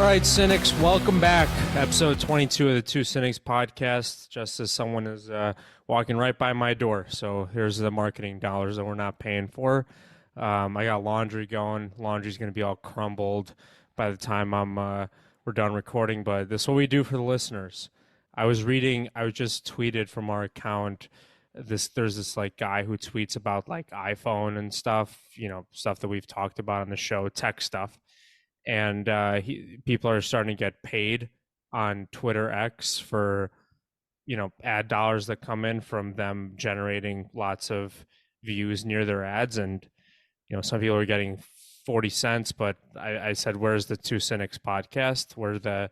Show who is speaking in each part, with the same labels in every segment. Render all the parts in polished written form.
Speaker 1: All right, Cynics, welcome back. Episode 22 of the Two Cynics podcast. Just as someone is walking right by my door. So here's the marketing dollars that we're not paying for. I got laundry going. Laundry's going to be all crumbled by the time we're done recording. But this is what we do for the listeners. I just tweeted from our account. There's this like guy who tweets about like iPhone and stuff, stuff that we've talked about on the show, tech stuff. And people are starting to get paid on Twitter X for ad dollars that come in from them generating lots of views near their ads. And some people are getting 40 cents, but I said, where's the Two Cynics podcast? Where's the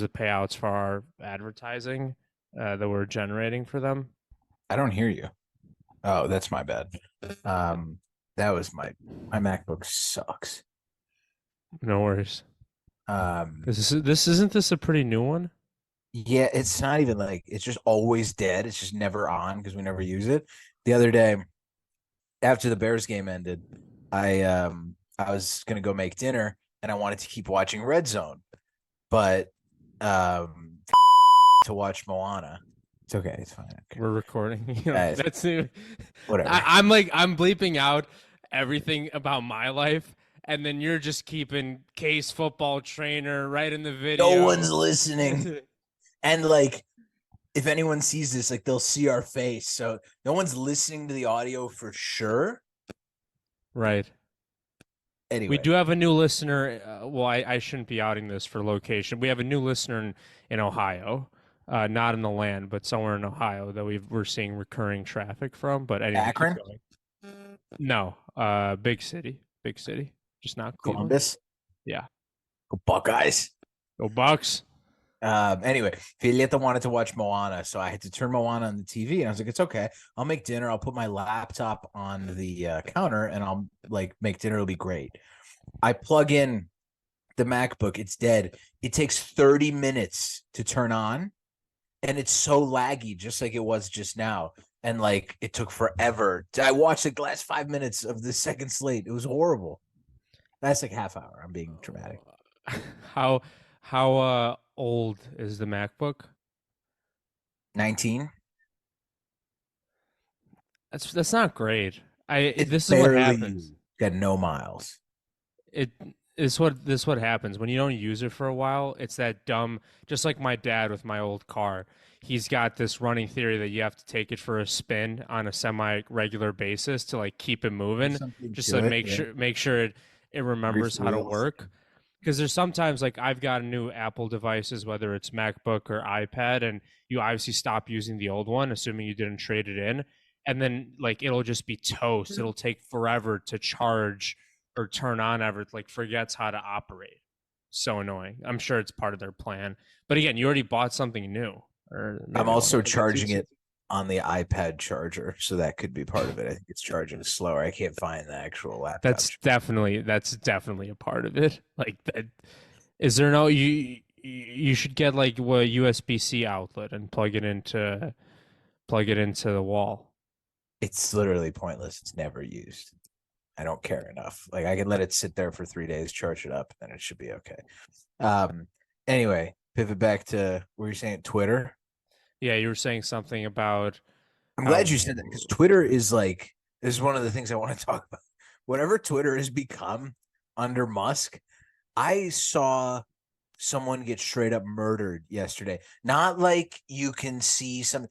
Speaker 1: payouts for our advertising that we're generating for them?
Speaker 2: I don't hear you. Oh, that's my bad. That was my MacBook sucks.
Speaker 1: No worries. Isn't this a pretty new one?
Speaker 2: Yeah, it's not even like it's just always dead. It's just never on because we never use it. The other day, after the Bears game ended, I was gonna go make dinner and I wanted to keep watching Red Zone, but to watch Moana. It's okay. It's fine. Okay.
Speaker 1: We're recording. That's
Speaker 2: whatever.
Speaker 1: I'm bleeping out everything about my life. And then you're just keeping Case football trainer right in the video.
Speaker 2: No one's listening. And like, if anyone sees this, like they'll see our face. So no one's listening to the audio for sure.
Speaker 1: Right.
Speaker 2: Anyway.
Speaker 1: We do have a new listener. I shouldn't be outing this for location. We have a new listener in Ohio. Not in the land, but somewhere in Ohio that we're seeing recurring traffic from. But anyway,
Speaker 2: Akron?
Speaker 1: No. Big city. Just not Cleveland.
Speaker 2: Columbus?
Speaker 1: Yeah.
Speaker 2: Go Buckeyes.
Speaker 1: Go Bucks.
Speaker 2: Anyway, Violeta wanted to watch Moana, so I had to turn Moana on the TV, and I was like, it's okay. I'll make dinner. I'll put my laptop on the counter, and I'll like make dinner. It'll be great. I plug in the MacBook. It's dead. It takes 30 minutes to turn on, and it's so laggy, just like it was just now. And like, it took forever. I watched like the last 5 minutes of the second slate. It was horrible. That's like half hour. I'm being dramatic.
Speaker 1: How old is the MacBook?
Speaker 2: 19.
Speaker 1: That's not great. This is what happens.
Speaker 2: Got no miles.
Speaker 1: This is what happens when you don't use it for a while. It's that dumb, just like my dad with my old car. He's got this running theory that you have to take it for a spin on a semi-regular basis to like keep it moving, just to make sure it remembers how to work. Because there's sometimes like I've got new Apple devices, whether it's MacBook or iPad, and you obviously stop using the old one, assuming you didn't trade it in, and then like it'll just be toast. It'll take forever to charge or turn on ever, like forgets how to operate. So annoying. I'm sure it's part of their plan. But again, you already bought something new.
Speaker 2: I'm also charging it on the iPad charger, so that could be part of it. I think it's charging slower. I can't find the actual laptop.
Speaker 1: That's definitely a part of it. Like that. Is there no you should get like a USB-C outlet and plug it into the wall.
Speaker 2: It's literally pointless. It's never used. I don't care enough. Like I can let it sit there for 3 days, charge it up, and it should be okay. Anyway, pivot back to what you're saying, Twitter.
Speaker 1: Yeah, you were saying something about.
Speaker 2: I'm glad you said that because Twitter is like, this is one of the things I want to talk about. Whatever Twitter has become under Musk, I saw someone get straight up murdered yesterday. Not like you can see some.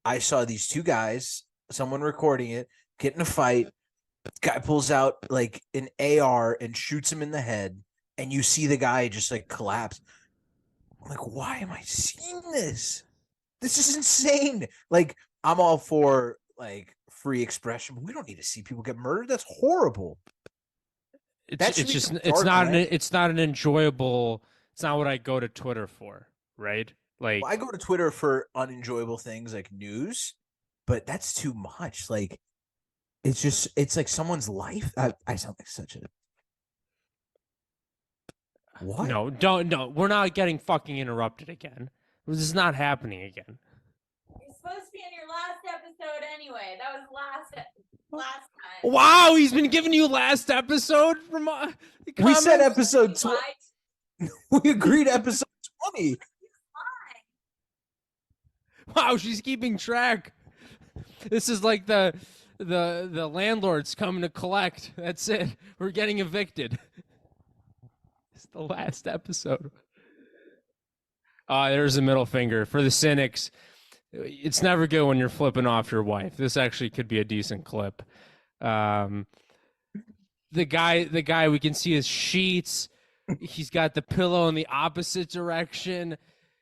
Speaker 2: I saw these two guys, someone recording it, get in a fight. Guy pulls out like an AR and shoots him in the head, and you see the guy just like collapse. I'm like, why am I seeing this? This is insane. Like, I'm all for like free expression, but we don't need to see people get murdered. That's horrible.
Speaker 1: It's not an enjoyable. It's not what I go to Twitter for, right? Like,
Speaker 2: I go to Twitter for unenjoyable things like news, but that's too much. Like, it's like someone's life. I sound like such a. What?
Speaker 1: No, don't. No, we're not getting fucking interrupted again. This is not happening again.
Speaker 3: You're supposed to be in your last episode anyway. That was last time.
Speaker 1: Wow, he's been giving you last episode from.
Speaker 2: We said episode 20. We agreed episode 20.
Speaker 1: Wow, she's keeping track. This is like the landlord's coming to collect. That's it. We're getting evicted. It's the last episode. There's a middle finger for the cynics. It's never good when you're flipping off your wife. This actually could be a decent clip. The guy, we can see his sheets. He's got the pillow in the opposite direction.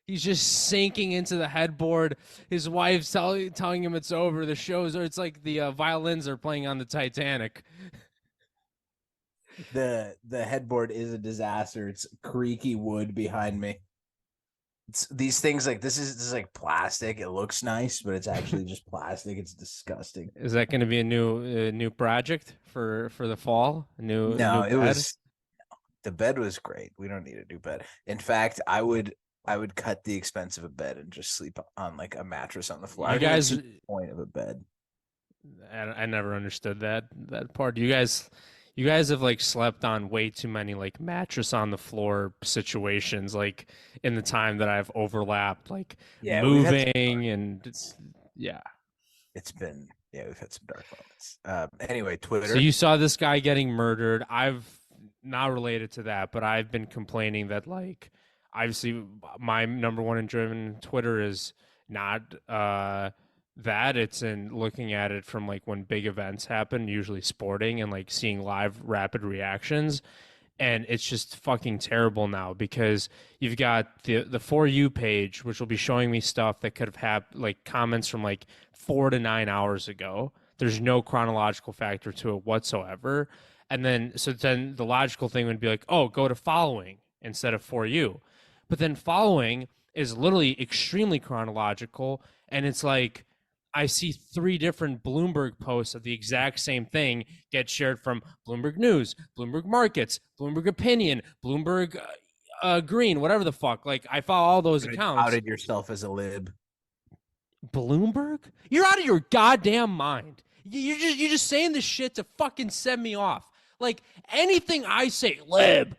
Speaker 1: He's just sinking into the headboard. His wife's telling him it's over. The show's, or it's like the violins are playing on the Titanic.
Speaker 2: The headboard is a disaster. It's creaky wood behind me. It's these things like this is like plastic. It looks nice, but it's actually just plastic. It's disgusting.
Speaker 1: Is that going to be a new project for the fall?
Speaker 2: No,
Speaker 1: it
Speaker 2: was the bed was great. We don't need a new bed. In fact, I would cut the expense of a bed and just sleep on like a mattress on the floor.
Speaker 1: You guys,
Speaker 2: the point of a bed.
Speaker 1: I never understood that part. You guys have like slept on way too many like mattress on the floor situations, like in the time that I've overlapped, like moving and
Speaker 2: we've had some dark moments. Anyway, Twitter.
Speaker 1: So you saw this guy getting murdered. I've not related to that, but I've been complaining that like obviously my number one enjoyment in Twitter is not that it's in looking at it from like when big events happen, usually sporting, and like seeing live rapid reactions. And it's just fucking terrible now because you've got the For You page, which will be showing me stuff that could have had like comments from like 4 to 9 hours ago. There's no chronological factor to it whatsoever. And then the logical thing would be like, oh, go to following instead of For You. But then following is literally extremely chronological. And it's like, I see 3 different Bloomberg posts of the exact same thing get shared from Bloomberg News, Bloomberg Markets, Bloomberg Opinion, Bloomberg Green, whatever the fuck. Like, I follow all those accounts.
Speaker 2: Outed yourself as a lib.
Speaker 1: Bloomberg? You're out of your goddamn mind. You're just saying this shit to fucking set me off. Like, anything I say, lib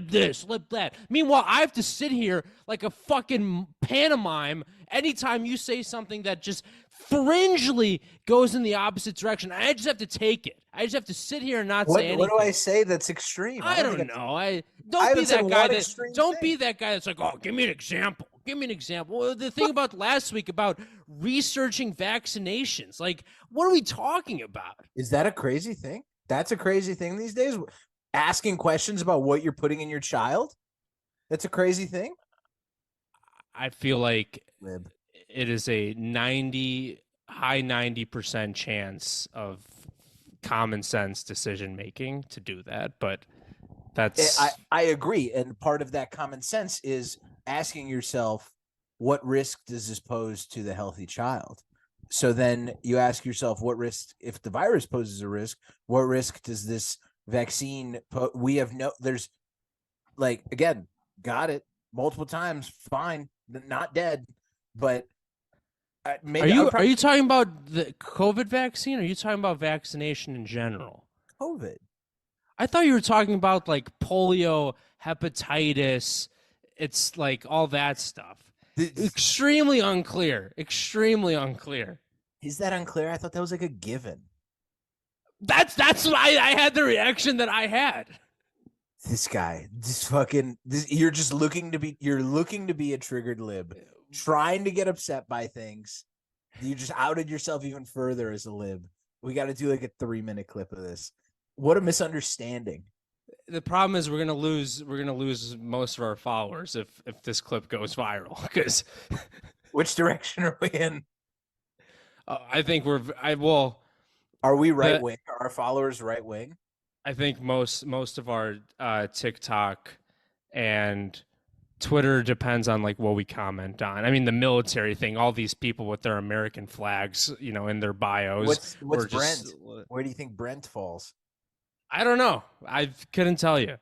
Speaker 1: this, lib that. Meanwhile, I have to sit here like a fucking pantomime anytime you say something that just fringely goes in the opposite direction. I just have to take it. I just have to sit here and not say anything.
Speaker 2: What do I say that's extreme?
Speaker 1: I don't know. Don't be that guy that's like, oh, give me an example. Give me an example. Well, the thing about last week about researching vaccinations, like, what are we talking about?
Speaker 2: Is that a crazy thing? That's a crazy thing these days? Asking questions about what you're putting in your child? That's a crazy thing?
Speaker 1: I feel like it is a high 90% chance of common sense decision making to do that, but that's
Speaker 2: I agree. And part of that common sense is asking yourself, what risk does this pose to the healthy child? So then you ask yourself, what risk, if the virus poses a risk, what risk does this vaccine there's like, again, got it multiple times, fine, not dead, but maybe
Speaker 1: are you talking about the COVID vaccine, or are you talking about vaccination in general?
Speaker 2: COVID.
Speaker 1: I thought you were talking about like polio, hepatitis. It's like all that stuff. Extremely unclear.
Speaker 2: Is that unclear? I thought that was like a given.
Speaker 1: That's why I had the reaction that I had.
Speaker 2: This guy, you're looking to be a triggered lib, trying to get upset by things. You just outed yourself even further as a lib. We got to do like a 3-minute clip of this. What a misunderstanding.
Speaker 1: The problem is we're gonna lose most of our followers if this clip goes viral. Because
Speaker 2: which direction are we in?
Speaker 1: I think
Speaker 2: Are we right wing? Are our followers right wing?
Speaker 1: I think most of our TikTok and Twitter depends on like what we comment on. I mean, the military thing, all these people with their American flags, in their bios.
Speaker 2: What's Brent? Where do you think Brent falls?
Speaker 1: I don't know. I couldn't tell you.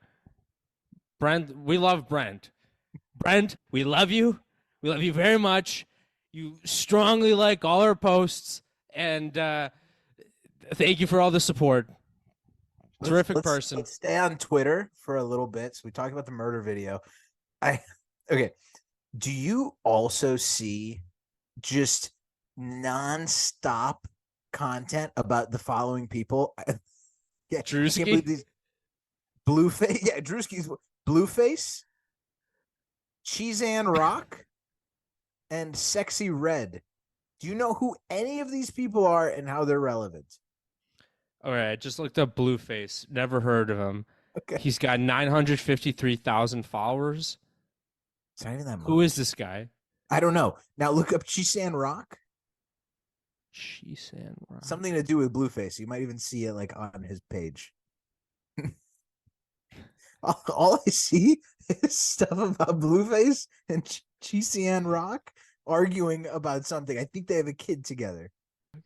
Speaker 1: Brent, we love Brent. Brent, we love you. We love you very much. You strongly like all our posts, and thank you for all the support. Terrific person.
Speaker 2: Let's stay on Twitter for a little bit. So we talked about the murder video. Okay. Do you also see just nonstop content about the following people? Yeah, I can't
Speaker 1: Drewski?
Speaker 2: believe these Blueface. Yeah, Drewski's Blueface, Cheesean Rock, and Sexy Red. Do you know who any of these people are and how they're relevant?
Speaker 1: All right, I just looked up Blueface. Never heard of him.
Speaker 2: Okay.
Speaker 1: He's got 953,000 followers.
Speaker 2: It's not even that much.
Speaker 1: Who is this guy?
Speaker 2: I don't know. Now look up Cheesean Rock.
Speaker 1: Cheesean Rock.
Speaker 2: Something to do with Blueface. You might even see it like on his page. All I see is stuff about Blueface and Cheesean Rock arguing about something. I think they have a kid together.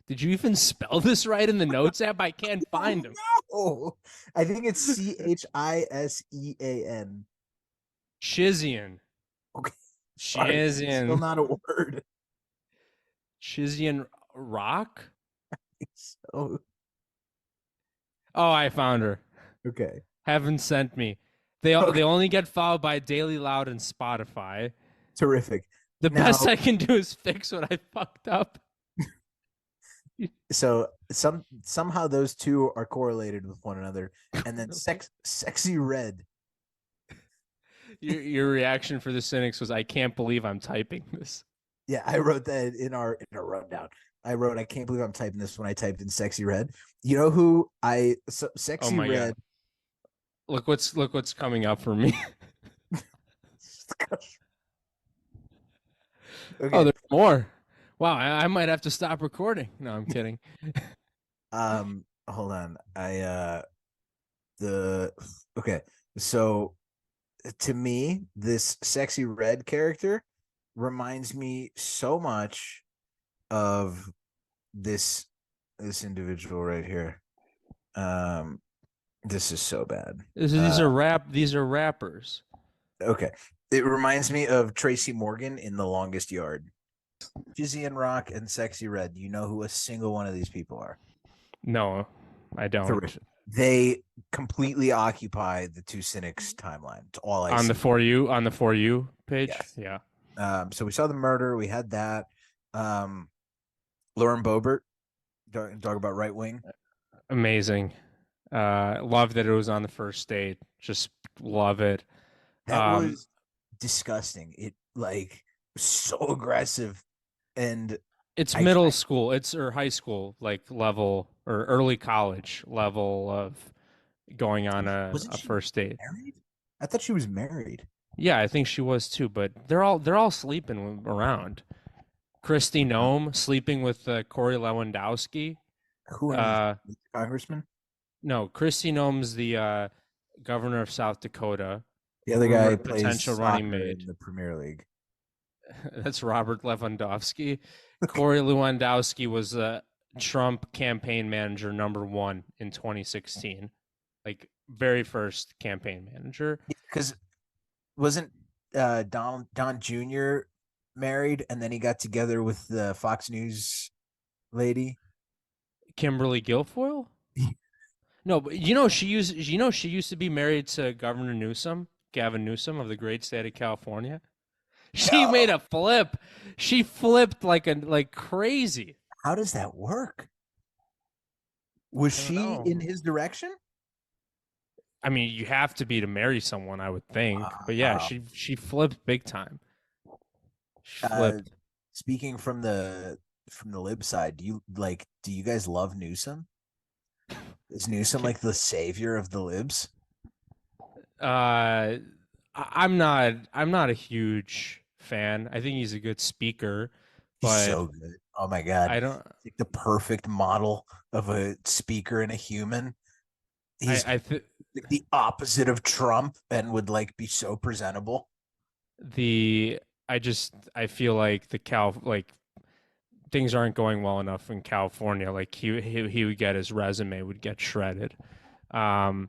Speaker 1: Did you even spell this right in the notes app? I can't find him.
Speaker 2: Oh, I think it's Chisean.
Speaker 1: Chizian.
Speaker 2: Okay. Sorry, it's
Speaker 1: Chizian.
Speaker 2: still not a word.
Speaker 1: Chizian Rock?
Speaker 2: So,
Speaker 1: Oh, I found her.
Speaker 2: okay.
Speaker 1: Haven't sent me. They only get followed by Daily Loud and Spotify.
Speaker 2: Terrific.
Speaker 1: The
Speaker 2: Now-
Speaker 1: best I can do is fix what I fucked up.
Speaker 2: So somehow those two are correlated with one another. And then Sexy Red.
Speaker 1: Your reaction for the cynics was, I can't believe I'm typing this.
Speaker 2: Yeah, I wrote that in our rundown. I wrote, I can't believe I'm typing this when I typed in Sexy Red. You know who Sexy
Speaker 1: my
Speaker 2: Red.
Speaker 1: God. Look what's coming up for me.
Speaker 2: Okay.
Speaker 1: Oh, there's more. Wow, I might have to stop recording. No, I'm kidding.
Speaker 2: Hold on. Okay. So to me, this Sexy Red character reminds me so much of this individual right here. This is so bad.
Speaker 1: These are rappers.
Speaker 2: Okay. It reminds me of Tracy Morgan in The Longest Yard. Jizzy and Rock and Sexy Red. Do you know who a single one of these people are?
Speaker 1: No, I don't.
Speaker 2: Terrific. They completely occupy the Two Cynics timeline. It's all I see.
Speaker 1: On the For You page?
Speaker 2: Yes.
Speaker 1: Yeah.
Speaker 2: So we saw the murder. We had that. Lauren Boebert, talk about right wing.
Speaker 1: Amazing. Love that it was on the first date. Just love it.
Speaker 2: That was disgusting. It like so aggressive, and
Speaker 1: it's middle school. It's or high school like level or early college level of going on a first date.
Speaker 2: Married? I thought she was married.
Speaker 1: Yeah, I think she was too. But they're all sleeping around. Kristi Noem sleeping with Corey Lewandowski.
Speaker 2: Who? Congressman?
Speaker 1: No, Kristi Noem's the governor of South Dakota.
Speaker 2: The other guy
Speaker 1: plays potential running mate
Speaker 2: in the Premier League.
Speaker 1: That's Robert Lewandowski. Corey Lewandowski was a Trump campaign manager #1 in 2016, like very first campaign manager.
Speaker 2: Because wasn't Don Jr. married, and then he got together with the Fox News lady,
Speaker 1: Kimberly Guilfoyle? No, but she used to be married to Governor Newsom, Gavin Newsom of the great state of California. She made a flip. She flipped like crazy.
Speaker 2: How does that work? Was she
Speaker 1: know.
Speaker 2: in his direction?
Speaker 1: I mean, you have to be to marry someone, I would think. But yeah, she flipped big time. She flipped.
Speaker 2: Speaking from the lib side, do you guys love Newsom? Is Newsom like the savior of the libs?
Speaker 1: I'm not a huge fan. I think he's a good speaker, but
Speaker 2: He's so good. Oh my god.
Speaker 1: I don't
Speaker 2: like the perfect model of a speaker and a human. He's
Speaker 1: I think
Speaker 2: like the opposite of Trump and would like be so presentable.
Speaker 1: I feel like things aren't going well enough in California. Like he would get his resume would get shredded. Yeah,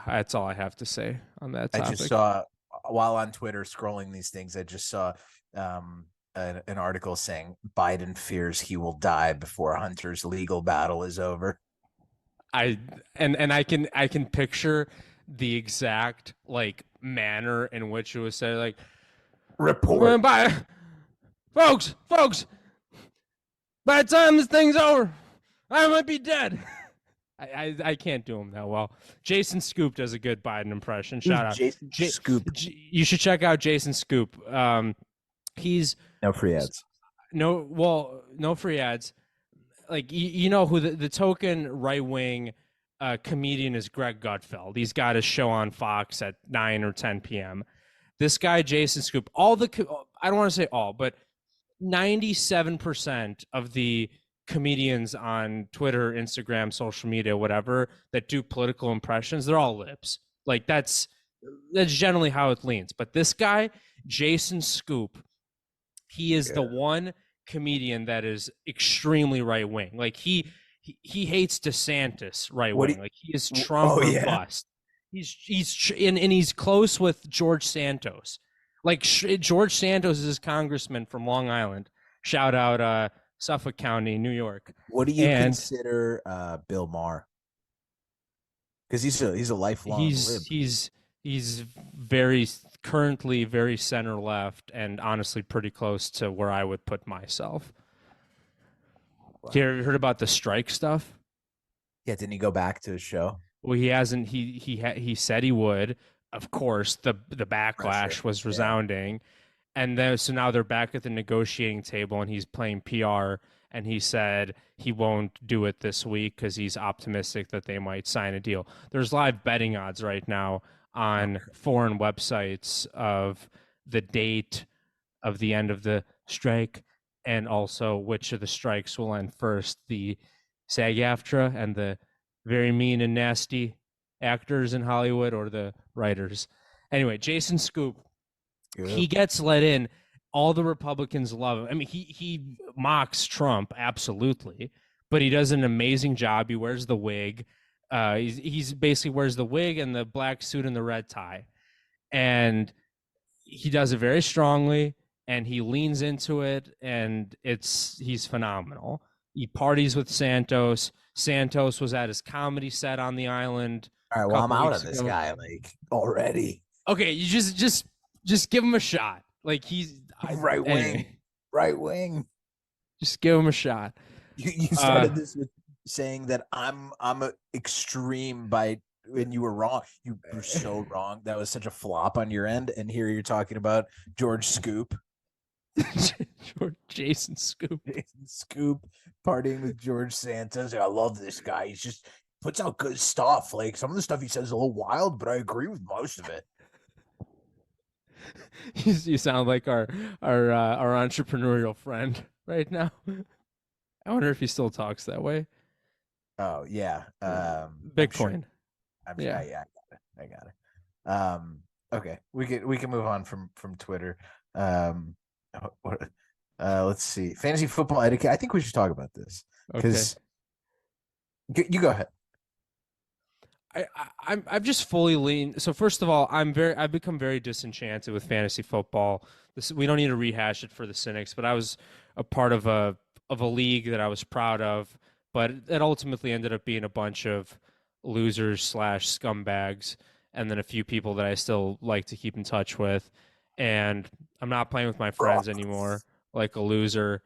Speaker 1: that's all I have to say on that topic.
Speaker 2: I just saw while on Twitter scrolling these things, I just saw an article saying Biden fears he will die before Hunter's legal battle is over.
Speaker 1: I can picture the exact like manner in which it was said, like,
Speaker 2: Report.
Speaker 1: by folks, by the time this thing's over, I might be dead. I can't do him that well. Jason Scoop does a good Biden impression.
Speaker 2: Who's
Speaker 1: Shout out.
Speaker 2: Jason Scoop?
Speaker 1: You should check out Jason Scoop. He's
Speaker 2: No free ads.
Speaker 1: no free ads. Like you know who the token right wing comedian is, Greg Gutfeld. He's got a show on Fox at 9 or 10 p.m. This guy Jason Scoop, I don't want to say all, but 97% of the comedians on Twitter, Instagram, social media, whatever, that do political impressions, they're all libs. Like that's generally how it leans. But this guy, Jason Scoop, he is the one comedian that is extremely right wing. Like he hates DeSantis right wing. Like he is Trump or bust. He's close with George Santos. Like George Santos is his congressman from Long Island. Shout out Suffolk County, New York.
Speaker 2: What do you consider Bill Maher? Because he's a lifelong lib.
Speaker 1: He's very currently very center left, and honestly pretty close to where I would put myself. Wow. You ever heard about the strike stuff?
Speaker 2: Yeah, didn't he go back to his show?
Speaker 1: Well, he hasn't. He said he would. Of course, the backlash was resounding, and then so now they're back at the negotiating table, and he's playing PR. And he said he won't do it this week because he's optimistic that they might sign a deal. There's live betting odds right now on foreign websites of the date of the end of the strike and also which of the strikes will end first, the SAG-AFTRA and the very mean and nasty actors in Hollywood, or the writers. Anyway, Jason Scoop, he gets let in. All the Republicans love him. I mean, he mocks Trump, absolutely, but he does an amazing job. He wears the wig. He's basically wears the wig and the black suit and the red tie. And he does it very strongly, and he leans into it, and he's phenomenal. He parties with Santos. Santos was at his comedy set on the island.
Speaker 2: All right, well, I'm out of this guy, like, already.
Speaker 1: Okay, you just give him a shot. Like, he's
Speaker 2: right wing.
Speaker 1: Just give him a shot.
Speaker 2: You started this with saying that I'm a extreme when you were wrong. You were so wrong. That was such a flop on your end. And here you're talking about George Scoop.
Speaker 1: Jason Scoop.
Speaker 2: Jason Scoop partying with George Santos. I love this guy. He's just puts out good stuff. Like, some of the stuff he says is a little wild, but I agree with most of it.
Speaker 1: You sound like our entrepreneurial friend right now. I wonder if he still talks that way.
Speaker 2: Oh yeah,
Speaker 1: Bitcoin.
Speaker 2: I got it. Okay, we can move on from Twitter. Let's see, fantasy football etiquette. I think we should talk about this because you go ahead.
Speaker 1: I've just fully leaned. So first of all, I've become very disenchanted with fantasy football. We don't need to rehash it for the cynics, but I was a part of a league that I was proud of, but it ultimately ended up being a bunch of losers / scumbags, and then a few people that I still like to keep in touch with. And I'm not playing with my friends anymore like a loser.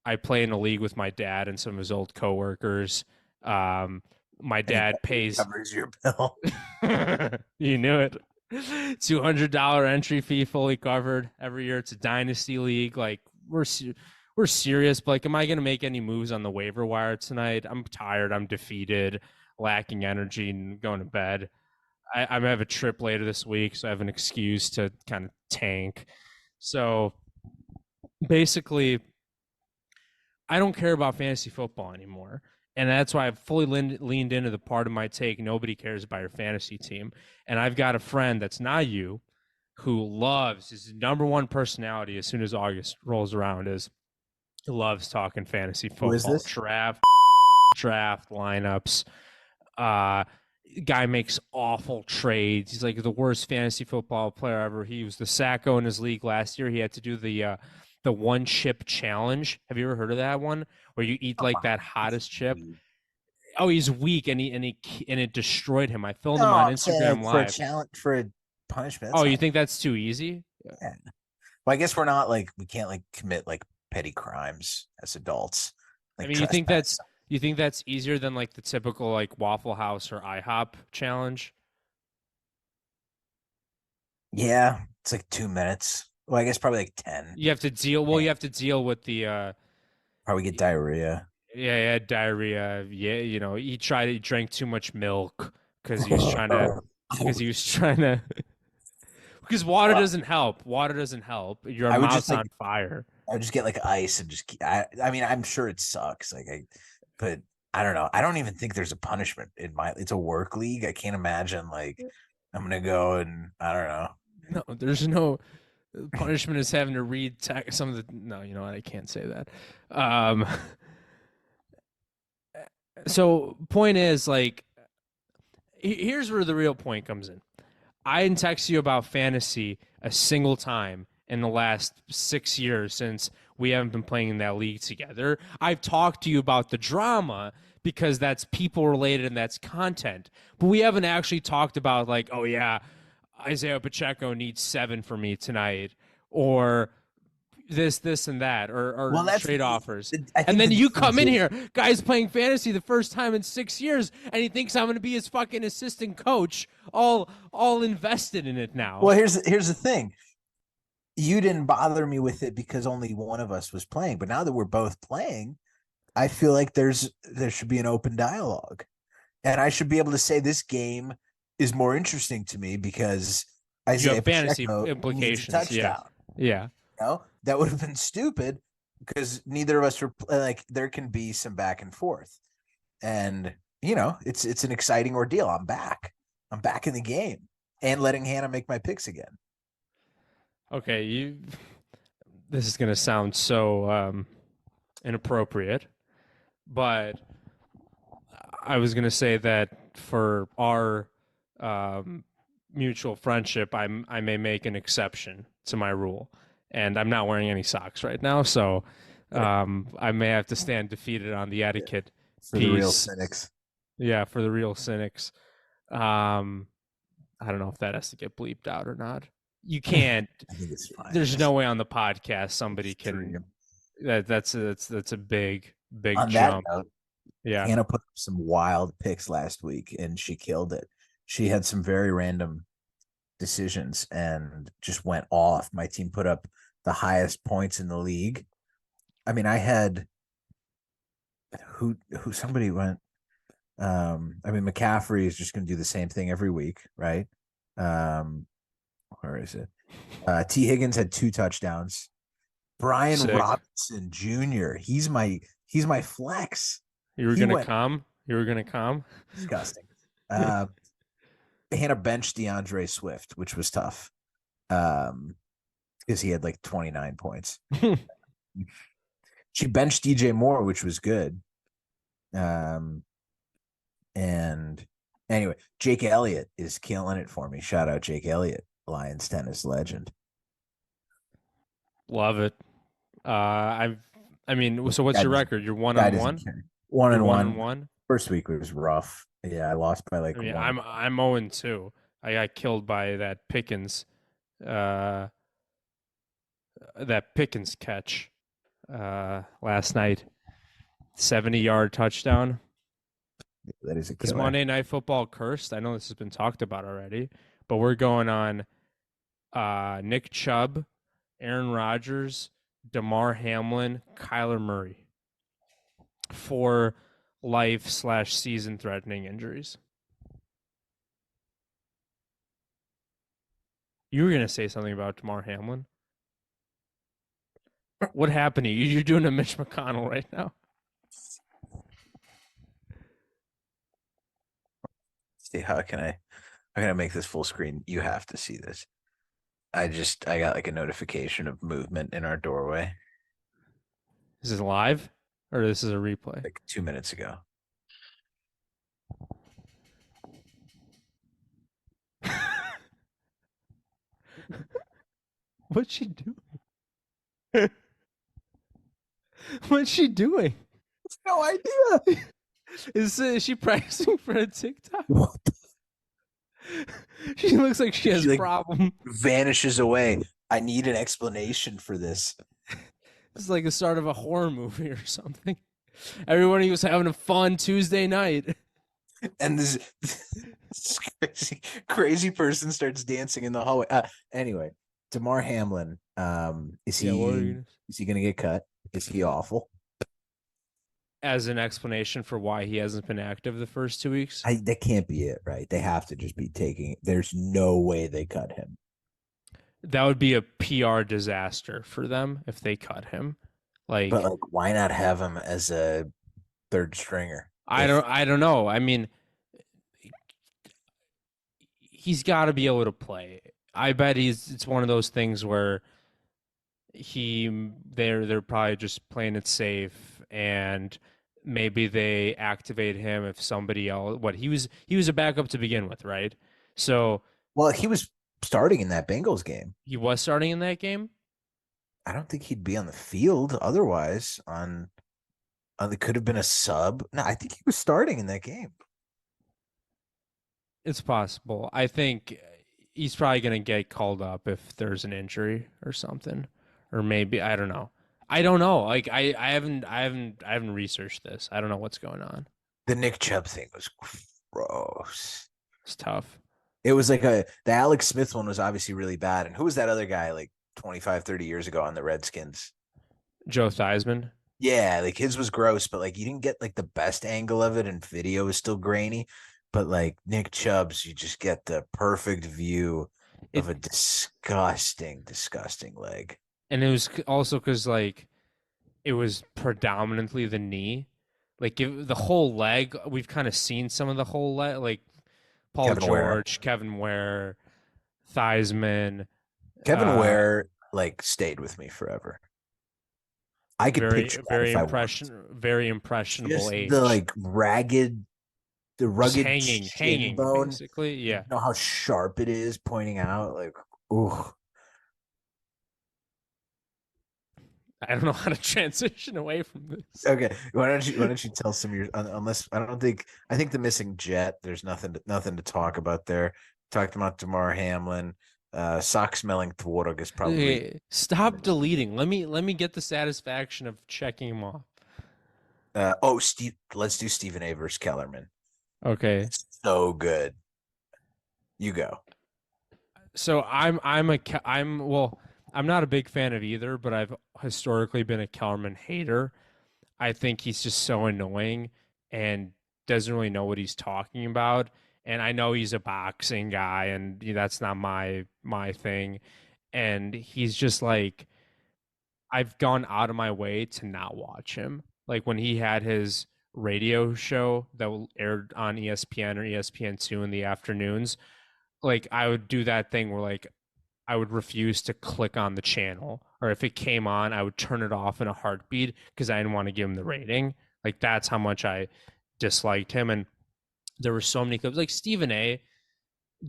Speaker 1: I play in a league with my dad and some of his old coworkers. My dad pays
Speaker 2: covers your bill.
Speaker 1: You knew it. $200 entry fee, fully covered every year. It's a dynasty league. Like, we're serious, but like, am I going to make any moves on the waiver wire tonight? I'm tired. I'm defeated, lacking energy, and going to bed. I have a trip later this week, so I have an excuse to kind of tank. So basically, I don't care about fantasy football anymore. And that's why I've fully leaned into the part of my take, nobody cares about your fantasy team. And I've got a friend that's not you who loves, his number one personality as soon as August rolls around is he loves talking fantasy football.
Speaker 2: Who is this?
Speaker 1: Draft lineups. Guy makes awful trades. He's like the worst fantasy football player ever. He was the sacco in his league last year. He had to do the one chip challenge. Have you ever heard of that one? Where you eat like that hottest chip? oh, he's weak, and it destroyed him. I filmed
Speaker 2: No,
Speaker 1: him on
Speaker 2: I'm saying like
Speaker 1: Instagram
Speaker 2: for a
Speaker 1: Live.
Speaker 2: challenge for a punishment.
Speaker 1: Oh,
Speaker 2: That's
Speaker 1: you
Speaker 2: not.
Speaker 1: think that's too easy?
Speaker 2: Yeah. Well, I guess we're not like we can't like commit like petty crimes as adults,
Speaker 1: I
Speaker 2: like
Speaker 1: mean,
Speaker 2: trespass.
Speaker 1: you think that's easier than like the typical like Waffle House or IHOP challenge?
Speaker 2: Yeah, it's like 2 minutes. Well, I guess probably like 10.
Speaker 1: You have to deal. Well,
Speaker 2: Yeah.
Speaker 1: you have to deal with the
Speaker 2: Probably get diarrhea.
Speaker 1: yeah, diarrhea. Yeah, he drank too much milk because he was trying to because he was trying to because water
Speaker 2: Well,
Speaker 1: doesn't help. Water doesn't help. Your
Speaker 2: I would just
Speaker 1: mouth's
Speaker 2: like
Speaker 1: on fire.
Speaker 2: I would just get like ice and just I mean I'm sure it sucks but I don't know. I don't even think there's a punishment in my it's a work league. I can't imagine like I'm gonna go and I don't know.
Speaker 1: No, there's no punishment is having to read some of the. No, you know what? I can't say that. Um, so point is like here's where the real point comes in. I didn't text you about fantasy a single time in the last 6 years since we haven't been playing in that league together. I've talked to you about the drama because that's people related and that's content. But we haven't actually talked about like, oh yeah, Isaiah Pacheco needs 7 for me tonight, or this, and that,
Speaker 2: Well,
Speaker 1: or
Speaker 2: that's
Speaker 1: trade offers.
Speaker 2: I
Speaker 1: And
Speaker 2: think
Speaker 1: then
Speaker 2: the
Speaker 1: you
Speaker 2: difference
Speaker 1: come in
Speaker 2: is
Speaker 1: here, guys playing fantasy the first time in 6 years, and he thinks I'm going to be his fucking assistant coach, all invested in it now.
Speaker 2: well, here's the thing. You didn't bother me with it because only one of us was playing, but now that we're both playing, I feel like there should be an open dialogue. And I should be able to say this game is more interesting to me because
Speaker 1: You have
Speaker 2: Isaiah
Speaker 1: fantasy
Speaker 2: Pacheco needs a
Speaker 1: implications. Yeah.
Speaker 2: touchdown.
Speaker 1: Yeah.
Speaker 2: You know, that would have been stupid because neither of us were like there can be some back and forth. And it's an exciting ordeal. I'm back. I'm back in the game and letting Hannah make my picks again.
Speaker 1: Okay. This is going to sound so inappropriate, but I was going to say that for our mutual friendship, I may make an exception to my rule, and I'm not wearing any socks right now, so I may have to stand defeated on the etiquette
Speaker 2: For the real cynics.
Speaker 1: Yeah, for the real cynics. I don't know if that has to get bleeped out or not. You can't.
Speaker 2: I think it's fine.
Speaker 1: There's no way on the podcast somebody can. That's a big
Speaker 2: on
Speaker 1: jump.
Speaker 2: That note,
Speaker 1: yeah,
Speaker 2: Hannah put up some wild picks last week, and she killed it. She had some very random decisions and just went off. My team put up the highest points in the league. I mean, I had who somebody went. I mean, McCaffrey is just going to do the same thing every week, right? Where is it? T. Higgins had 2 touchdowns. Brian
Speaker 1: Sick.
Speaker 2: Robinson Jr. He's my flex.
Speaker 1: You were gonna come.
Speaker 2: Disgusting. Hannah benched DeAndre Swift, which was tough. Because he had like 29 points. She benched DJ Moore, which was good. And anyway, Jake Elliott is killing it for me. Shout out Jake Elliott, Lions tennis legend.
Speaker 1: Love it. I mean, so what's your record? You're 1-1.
Speaker 2: 1-1. First week was rough. Yeah, I lost by like.
Speaker 1: I mean,
Speaker 2: 1.
Speaker 1: I'm 0-2. I got killed by that Pickens catch last night. 70-yard touchdown.
Speaker 2: That is a killer.
Speaker 1: Is Monday Night Football cursed? I know this has been talked about already, but we're going on Nick Chubb, Aaron Rodgers, DeMar Hamlin, Kyler Murray for life/season threatening injuries. You were going to say something about DeMar Hamlin. What happened to you? You're doing a Mitch McConnell right now.
Speaker 2: See, how can I make this full screen? You have to see this. I got like a notification of movement in our doorway.
Speaker 1: Is this live or this is a replay?
Speaker 2: Like 2 minutes ago.
Speaker 1: What's she doing? What's she doing?
Speaker 2: No idea.
Speaker 1: Is she practicing for a TikTok?
Speaker 2: What
Speaker 1: She looks like she has
Speaker 2: She,
Speaker 1: a
Speaker 2: like,
Speaker 1: problem.
Speaker 2: vanishes away. I need an explanation for this.
Speaker 1: It's like the start of a horror movie or something. Everybody was having a fun Tuesday night.
Speaker 2: And this crazy person starts dancing in the hallway. Anyway, Damar Hamlin. Is
Speaker 1: Yeah, what are
Speaker 2: he
Speaker 1: you
Speaker 2: is he gonna get cut? Is he awful?
Speaker 1: as an explanation for why he hasn't been active the first 2 weeks?
Speaker 2: That can't be it, right? They have to just be taking. There's no way they cut him.
Speaker 1: That would be a PR disaster for them if they cut him.
Speaker 2: But
Speaker 1: Like,
Speaker 2: like, why not have him as a third stringer?
Speaker 1: I don't know. I mean, he's got to be able to play. I bet it's one of those things where they're probably just playing it safe, and maybe they activate him if somebody else. What he was a backup to begin with, right? So
Speaker 2: Well, he was starting in that Bengals game.
Speaker 1: he was starting in that game.
Speaker 2: I don't think he'd be on the field otherwise. It could have been a sub. No, I think he was starting in that game.
Speaker 1: It's possible. I think he's probably going to get called up if there's an injury or something, or maybe I don't know. I don't know. Like I haven't researched this. I don't know what's going on.
Speaker 2: The Nick Chubb thing was gross.
Speaker 1: It's tough.
Speaker 2: It was like the Alex Smith one was obviously really bad. And who was that other guy like 25, 30 years ago on the Redskins?
Speaker 1: Joe Theismann.
Speaker 2: Yeah, like his was gross, but like you didn't get like the best angle of it, and video is still grainy. But like Nick Chubb's, you just get the perfect view
Speaker 1: It
Speaker 2: of a disgusting, disgusting leg.
Speaker 1: and it was also because like it was predominantly the knee, like the whole leg. We've kind of seen some of the whole leg, like Paul
Speaker 2: Kevin Ware.
Speaker 1: George, Kevin Ware, Theismann.
Speaker 2: Kevin Ware like stayed with me forever. I could picture that if I wanted.
Speaker 1: Very impressionable
Speaker 2: Just
Speaker 1: age.
Speaker 2: the like ragged, the
Speaker 1: Just
Speaker 2: rugged
Speaker 1: hanging,
Speaker 2: shin bone.
Speaker 1: basically. Yeah.
Speaker 2: You know how sharp it is pointing out, like, ooh.
Speaker 1: I don't know how to transition away from this.
Speaker 2: Okay, why don't you tell some of your unless I think the missing jet. There's nothing to talk about there. Talked about Damar Hamlin. Sock smelling Tworog is probably.
Speaker 1: Okay, stop deleting. Let me get the satisfaction of checking them off.
Speaker 2: Steve. Let's do Stephen A. versus Kellerman.
Speaker 1: Okay.
Speaker 2: It's so good. You go.
Speaker 1: So I'm not a big fan of either, but I've historically been a Kellerman hater. I think he's just so annoying and doesn't really know what he's talking about. And I know he's a boxing guy, and that's not my thing. And he's just like, I've gone out of my way to not watch him. Like when he had his radio show that aired on ESPN or ESPN2 in the afternoons, like I would do that thing where like I would refuse to click on the channel, or if it came on, I would turn it off in a heartbeat because I didn't want to give him the rating. Like that's how much I disliked him. And there were so many clips. Like Stephen A.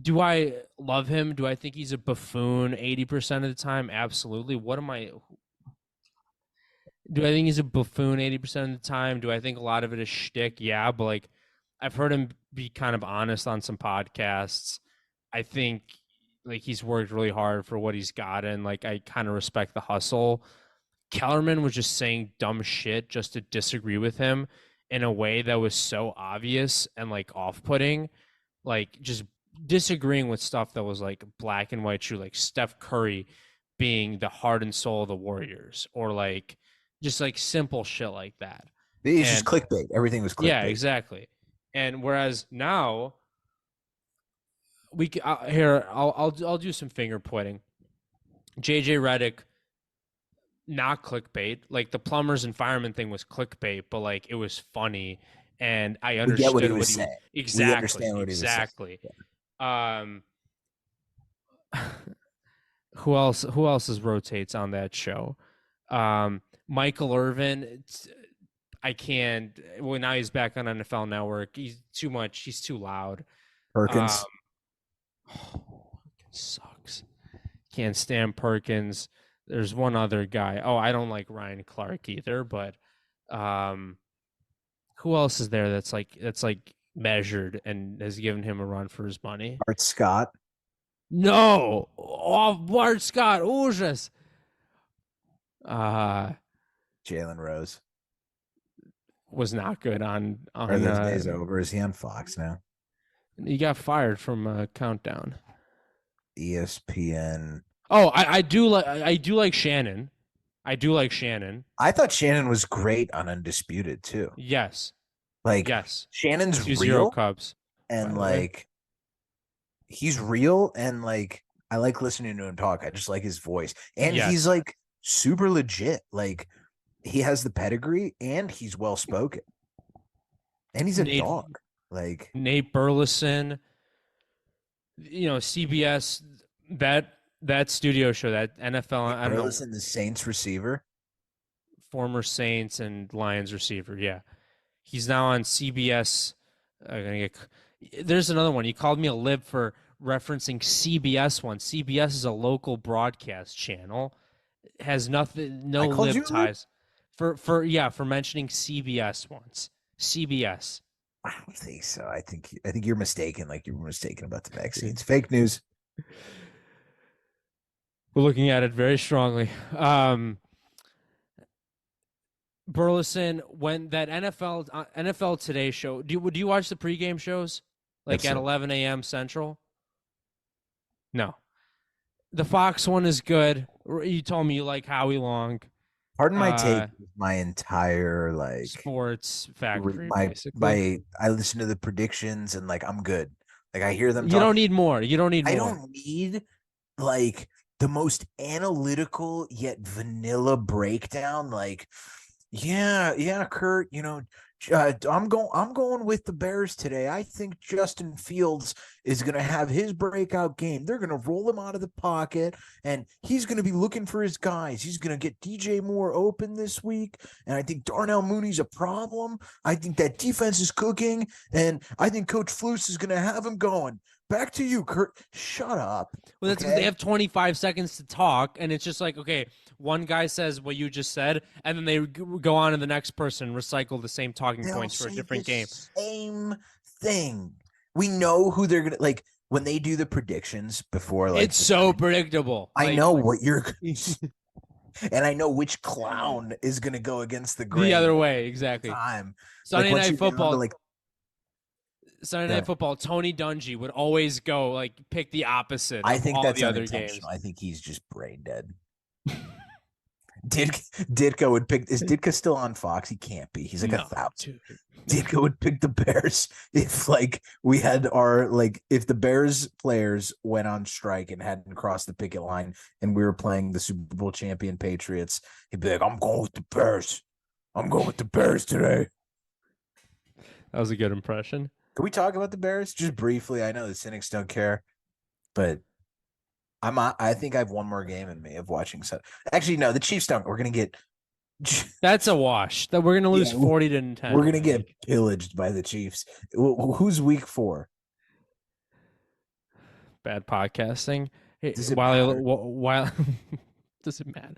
Speaker 1: Do I love him? Do I think he's a buffoon 80% of the time? Absolutely. Do I think he's a buffoon 80% of the time? Do I think a lot of it is shtick? Yeah, but like I've heard him be kind of honest on some podcasts. I think like he's worked really hard for what he's gotten. Like I kind of respect the hustle. Kellerman was just saying dumb shit just to disagree with him in a way that was so obvious and like off-putting, like just disagreeing with stuff that was like black and white true, like Steph Curry being the heart and soul of the Warriors, or like just like simple shit like that.
Speaker 2: It's just
Speaker 1: And
Speaker 2: clickbait. Everything was clickbait.
Speaker 1: yeah, exactly. And whereas now here I'll do some finger pointing. JJ Redick, not clickbait. Like the plumbers and firemen thing was clickbait, but like it was funny, and I
Speaker 2: We get
Speaker 1: understood
Speaker 2: what he was saying.
Speaker 1: exactly.
Speaker 2: We understand what he was saying.
Speaker 1: Exactly. Who else rotates on that show? Michael Irvin. I can't. Well, now he's back on NFL Network. He's too much. He's too loud.
Speaker 2: Perkins.
Speaker 1: Sucks. Can't stand Perkins. There's one other guy. Oh, I don't like Ryan Clark either, but Who else is there that's like measured and has given him a run for his money?
Speaker 2: Art Scott.
Speaker 1: No. Oh, Bart Scott. Ужас.
Speaker 2: Jalen Rose.
Speaker 1: Was not good on
Speaker 2: Are those days over? Is he on Fox now?
Speaker 1: he got fired from Countdown.
Speaker 2: ESPN.
Speaker 1: Oh, I do like Shannon. I do like Shannon.
Speaker 2: I thought Shannon was great on Undisputed too.
Speaker 1: Yes.
Speaker 2: Like
Speaker 1: Yes.
Speaker 2: Shannon's
Speaker 1: 2-0
Speaker 2: real
Speaker 1: Cubs.
Speaker 2: and like he's real and like I like listening to him talk. I just like his voice. And he's like super legit. Like he has the pedigree and he's well spoken. And he's a dog. Like
Speaker 1: Nate Burleson, CBS, that studio show, that NFL, I don't know,
Speaker 2: Burleson, the Saints receiver.
Speaker 1: former Saints and Lions receiver. Yeah. He's now on CBS. There's another one. You called me a lib for referencing CBS one. CBS is a local broadcast channel. It has nothing, no lib ties. For mentioning CBS once. CBS.
Speaker 2: I don't think so. I think you're mistaken. Like you were mistaken about the vaccines. Fake news.
Speaker 1: We're looking at it very strongly. Burleson, when that NFL Today show, do you watch the pregame shows like at 11 a.m. Central? No. The Fox one is good. You told me you like Howie Long.
Speaker 2: Pardon my take. My entire like
Speaker 1: sports factory.
Speaker 2: I listen to the predictions and like I'm good. Like I hear them.
Speaker 1: You don't need more. You don't need more.
Speaker 2: I don't need like the most analytical yet vanilla breakdown. Like, yeah, Kurt. I'm going with the Bears today. I think Justin Fields is going to have his breakout game. They're going to roll him out of the pocket, and he's going to be looking for his guys. He's going to get DJ Moore open this week, and I think Darnell Mooney's a problem. I think that defense is cooking, and I think Coach Flus is going to have him going. Back to you, Kurt. Shut up.
Speaker 1: Well, that's because they have 25 seconds to talk, and it's just like, okay, one guy says what you just said, and then they go on to the next person and recycle the same talking points for a different game.
Speaker 2: Same thing. We know who they're going to, like, when they do the predictions before, like.
Speaker 1: It's so predictable.
Speaker 2: I know what you're going to and I know which clown is going to go against the grain.
Speaker 1: The other way, exactly.
Speaker 2: Time.
Speaker 1: Sunday Night Football. Sunday Night Football, Tony Dungy would always go like pick the opposite. I think that's the other games.
Speaker 2: I think he's just brain dead. Ditka would pick. Is Ditka still on Fox? He can't be. He's like 1,000. Ditka would pick the Bears if like we had our like if the Bears players went on strike and hadn't crossed the picket line and we were playing the Super Bowl champion Patriots. He'd be like, "I'm going with the Bears. I'm going with the Bears today."
Speaker 1: That was a good impression.
Speaker 2: Can we talk about the Bears just briefly? I know the cynics don't care, but I think I have one more game in me of watching. So actually, no, the Chiefs don't. We're gonna get.
Speaker 1: That's a wash. That we're gonna lose 40-10.
Speaker 2: We're gonna get pillaged by the Chiefs. Who's week 4?
Speaker 1: Bad podcasting.
Speaker 2: Does it matter?
Speaker 1: Does it matter?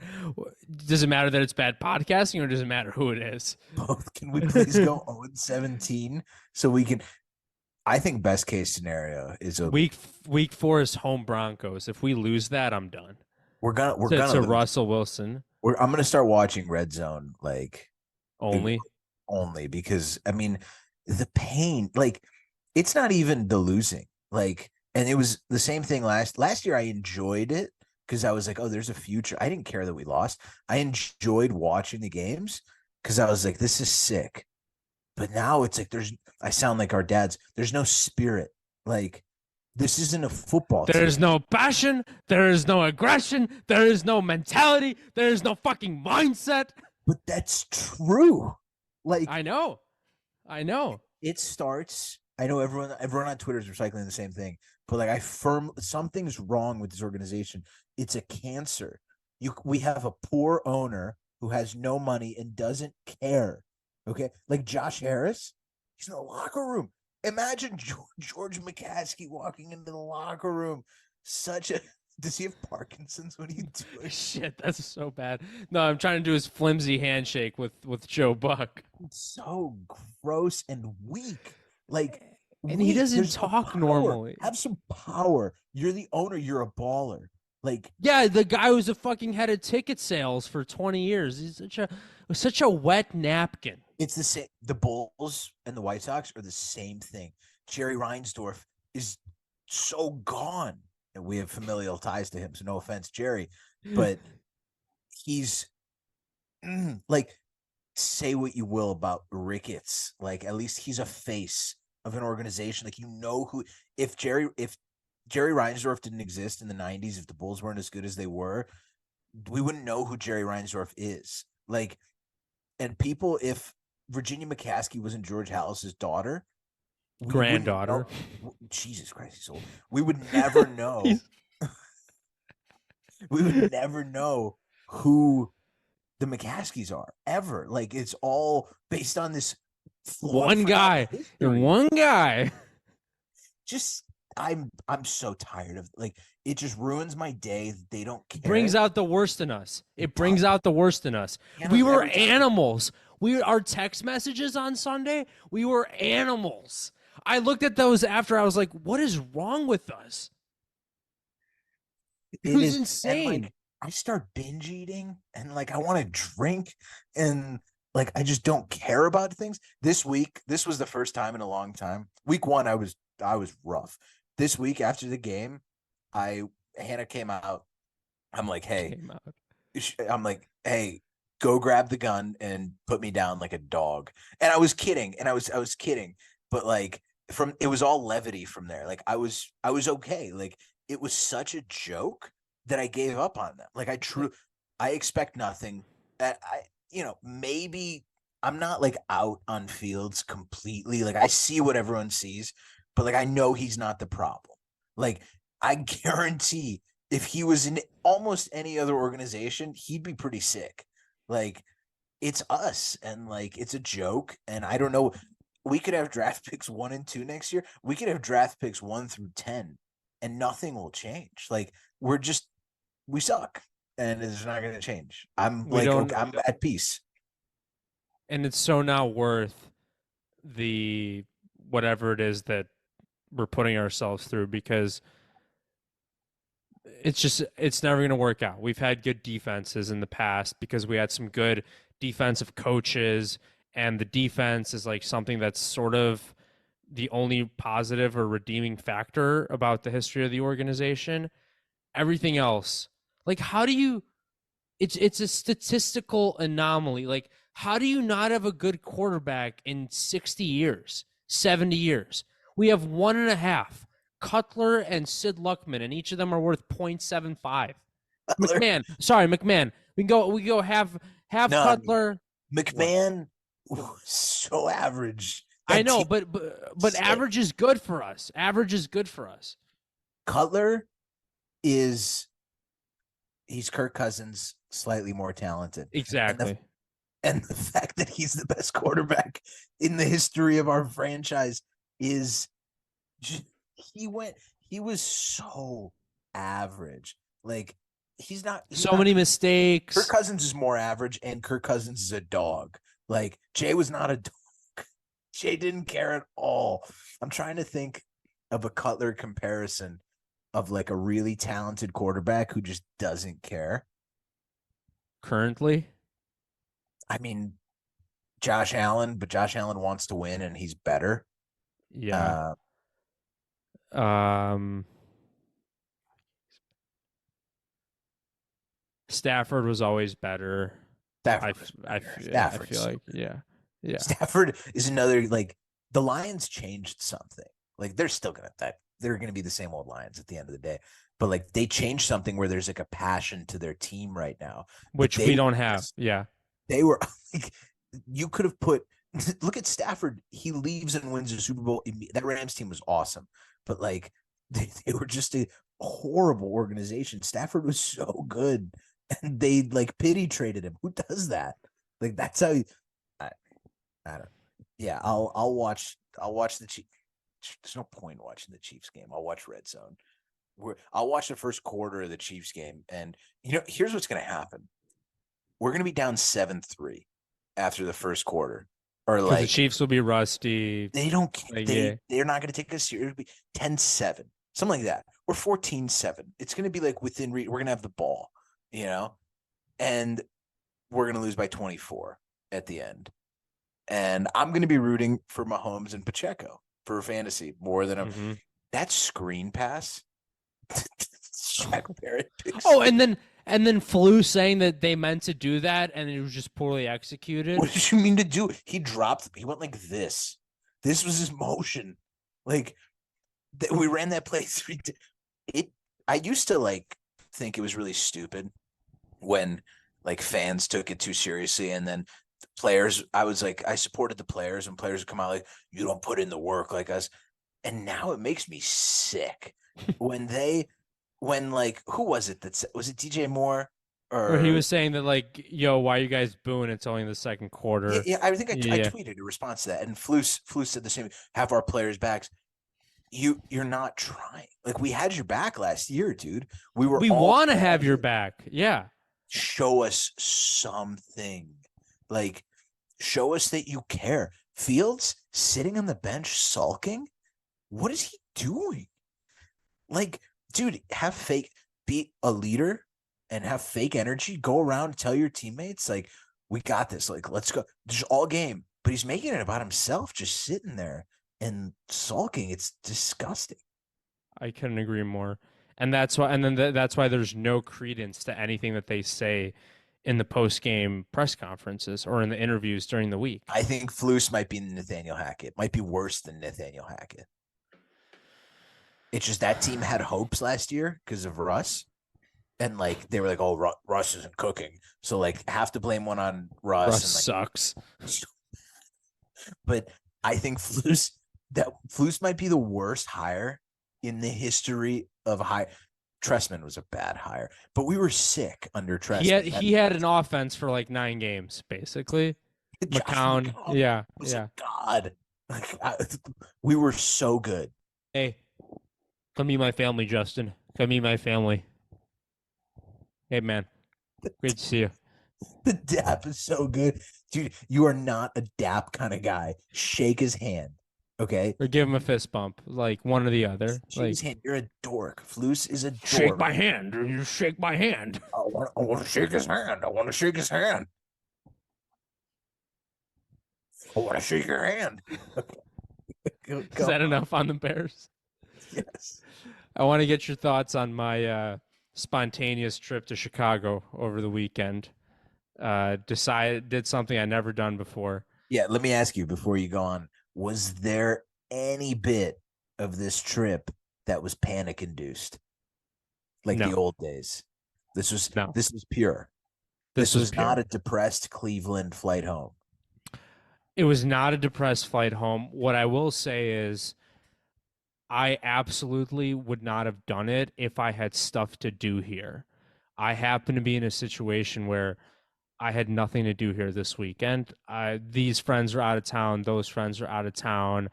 Speaker 1: Does it matter that it's bad podcasting, or does it matter who it is?
Speaker 2: Both. Can we please go 0-17 so we can? I think best case scenario is
Speaker 1: week 4 is home Broncos. If we lose that, I'm done.
Speaker 2: We're gonna
Speaker 1: to Russell Wilson.
Speaker 2: I'm gonna start watching Red Zone like
Speaker 1: only
Speaker 2: because I mean the pain, like it's not even the losing, like, and it was the same thing last year. I enjoyed it because I was like, oh, there's a future. I didn't care that we lost. I enjoyed watching the games because I was like, this is sick. But now it's like I sound like our dads. There's no spirit. Like this isn't a football team.
Speaker 1: There is no passion. There is no aggression. There is no mentality. There is no fucking mindset.
Speaker 2: But that's true. Like
Speaker 1: I know.
Speaker 2: It starts. I know everyone on Twitter is recycling the same thing. But like something's wrong with this organization. It's a cancer. We have a poor owner who has no money and doesn't care. Okay, like Josh Harris, he's in the locker room. Imagine George McCaskey walking into the locker room. Such a Does he have Parkinson's when you do it?
Speaker 1: Shit, that's so bad. No, I'm trying to do his flimsy handshake with Joe Buck.
Speaker 2: It's so gross and weak. Like
Speaker 1: And he
Speaker 2: weak.
Speaker 1: doesn't
Speaker 2: There's no
Speaker 1: talk
Speaker 2: power.
Speaker 1: normally.
Speaker 2: Have some power. You're the owner. You're a baller. Like
Speaker 1: Yeah, the guy who's a fucking head of ticket sales for 20 years. He's such a wet napkin.
Speaker 2: it's the same. The Bulls and the White Sox are the same thing. Jerry Reinsdorf is so gone, and we have familial ties to him. So no offense, Jerry, but he's like, say what you will about Ricketts, like at least he's a face of an organization. Like who if Jerry Reinsdorf didn't exist in the 90s, if the Bulls weren't as good as they were, we wouldn't know who Jerry Reinsdorf is. Like, and people, if Virginia McCaskey wasn't George Halas's daughter, we wouldn't
Speaker 1: Granddaughter.
Speaker 2: know. Jesus Christ, he's old. We would never know. We would never know who the McCaskies are ever. Like it's all based on this
Speaker 1: One guy. One guy.
Speaker 2: Just I'm so tired of, like, it just ruins my day. They don't care.
Speaker 1: Brings out the worst in us. It brings out the worst in us. We were animals. Our text messages on Sunday, we were animals. I looked at those after. I was like, what is wrong with us? It was insane.
Speaker 2: And, like, I start binge eating and like I want to drink and like I just don't care about things. This week, this was the first time in a long time. Week 1, I was rough. This week after the game, Hannah came out. I'm like, hey, go grab the gun and put me down like a dog. And I was kidding, and I was kidding, but like it was all levity from there. Like I was okay. Like it was such a joke that I gave up on them. Like I expect nothing. Maybe I'm not like out on Fields completely. Like I see what everyone sees, but like I know he's not the problem. Like I guarantee if he was in almost any other organization, he'd be pretty sick. Like it's us, and like it's a joke. And I don't know. We could have draft picks 1 and 2 next year. We could have draft picks 1 through 10, and nothing will change. Like we suck, and it's not going to change. I'm at peace.
Speaker 1: And it's so not worth the whatever it is that we're putting ourselves through, because it's never going to work out. We've had good defenses in the past because we had some good defensive coaches, and the defense is like something that's sort of the only positive or redeeming factor about the history of the organization. Everything else, like it's a statistical anomaly. Like, how do you not have a good quarterback in 60 years, 70 years? We have 1.5. Cutler and Sid Luckman, and each of them are worth 0.75. McMahon. We go have Cutler.
Speaker 2: McMahon was so average.
Speaker 1: I know, but average is good for us. Average is good for us.
Speaker 2: Cutler he's Kirk Cousins, slightly more talented.
Speaker 1: Exactly.
Speaker 2: And the fact that he's the best quarterback in the history of our franchise is he was so average. Like he's not
Speaker 1: many mistakes.
Speaker 2: Kirk Cousins is more average, and Kirk Cousins is a dog. Like Jay was not a dog. Jay didn't care at all. I'm trying to think of a Cutler comparison of like a really talented quarterback who just doesn't care.
Speaker 1: Currently?
Speaker 2: I mean, Josh Allen, but Josh Allen wants to win and he's better.
Speaker 1: Yeah. Stafford was always better. I feel like, yeah.
Speaker 2: Stafford is another, like, the Lions changed something. Like they're still they're gonna be the same old Lions at the end of the day. But like they changed something where there's like a passion to their team right now,
Speaker 1: which we don't have. Yeah,
Speaker 2: they were like, you could have put. Look at Stafford. He leaves and wins a Super Bowl. That Rams team was awesome, but like they were just a horrible organization. Stafford was so good, and they like pity traded him. Who does that? Like that's how. I don't. Yeah, I'll watch the Chiefs. There's no point watching the Chiefs game. I'll watch Red Zone. I'll watch the first quarter of the Chiefs game, and here's what's going to happen. We're going to be down 7-3 after the first quarter, or
Speaker 1: Because the
Speaker 2: like
Speaker 1: Chiefs will be rusty.
Speaker 2: they don't
Speaker 1: Like,
Speaker 2: they're not going to take us seriously. It'll be 10-7, something like that, or 14-7. It's going to be like within we're going to have the ball, and we're going to lose by 24 at the end. And I'm going to be rooting for Mahomes and Pacheco for fantasy more than that screen pass. Shaq Barrett.
Speaker 1: Oh, and then Flu saying that they meant to do that and it was just poorly executed.
Speaker 2: What did you mean to do? He went like this. This was his motion. Like we ran that play 3. I used to like think it was really stupid when like fans took it too seriously, and then the players. I was like, I supported the players, and players would come out like, "You don't put in the work like us," and now it makes me sick when like who was it was it DJ Moore
Speaker 1: or he was saying that like, yo, why are you guys booing? It's only the second quarter.
Speaker 2: Yeah, I think I tweeted in response to that, and Flu said the same. Have our players' backs. You're not trying. Like we had your back last year, dude. We
Speaker 1: want to have your back. Yeah.
Speaker 2: Show us something. Like show us that you care. Fields sitting on the bench sulking. What is he doing? Like, dude, be a leader and have fake energy. Go around and tell your teammates, like, we got this. Like, let's go. Just all game. But he's making it about himself, just sitting there and sulking. It's disgusting.
Speaker 1: I couldn't agree more. And that's why, that's why there's no credence to anything that they say in the post-game press conferences or in the interviews during the week.
Speaker 2: I think Flus might be Nathaniel Hackett. Might be worse than Nathaniel Hackett. It's just that team had hopes last year because of Russ. And like they were like, oh, Russ isn't cooking. So like have to blame one on Russ.
Speaker 1: Russ
Speaker 2: and,
Speaker 1: sucks.
Speaker 2: But I think Flus might be the worst hire in the history of hire. Tressman was a bad hire, but we were sick under Tressman.
Speaker 1: He had an offense for like 9 games, basically. McCown, yeah.
Speaker 2: God, we were so good.
Speaker 1: Hey, come meet my family, Justin. Come meet my family. Hey, man. Great to see you.
Speaker 2: The dap is so good. Dude, you are not a dap kind of guy. Shake his hand, okay?
Speaker 1: Or give him a fist bump, like one or the other.
Speaker 2: Shake his hand. You're a dork. Flus is a dork.
Speaker 1: Shake my hand. You shake my hand.
Speaker 2: I want to shake his hand. I want to shake his hand. I want to shake your hand.
Speaker 1: Is that enough on the Bears?
Speaker 2: Yes.
Speaker 1: I want to get your thoughts on my spontaneous trip to Chicago over the weekend. Did something I never done before.
Speaker 2: Yeah, let me ask you before you go on. Was there any bit of this trip that was panic induced? Like the old days? This was pure. This was not a depressed Cleveland flight home.
Speaker 1: It was not a depressed flight home. What I will say is I absolutely would not have done it if I had stuff to do here. I happen to be in a situation where I had nothing to do here this weekend. These friends are out of town. Those friends are out of town.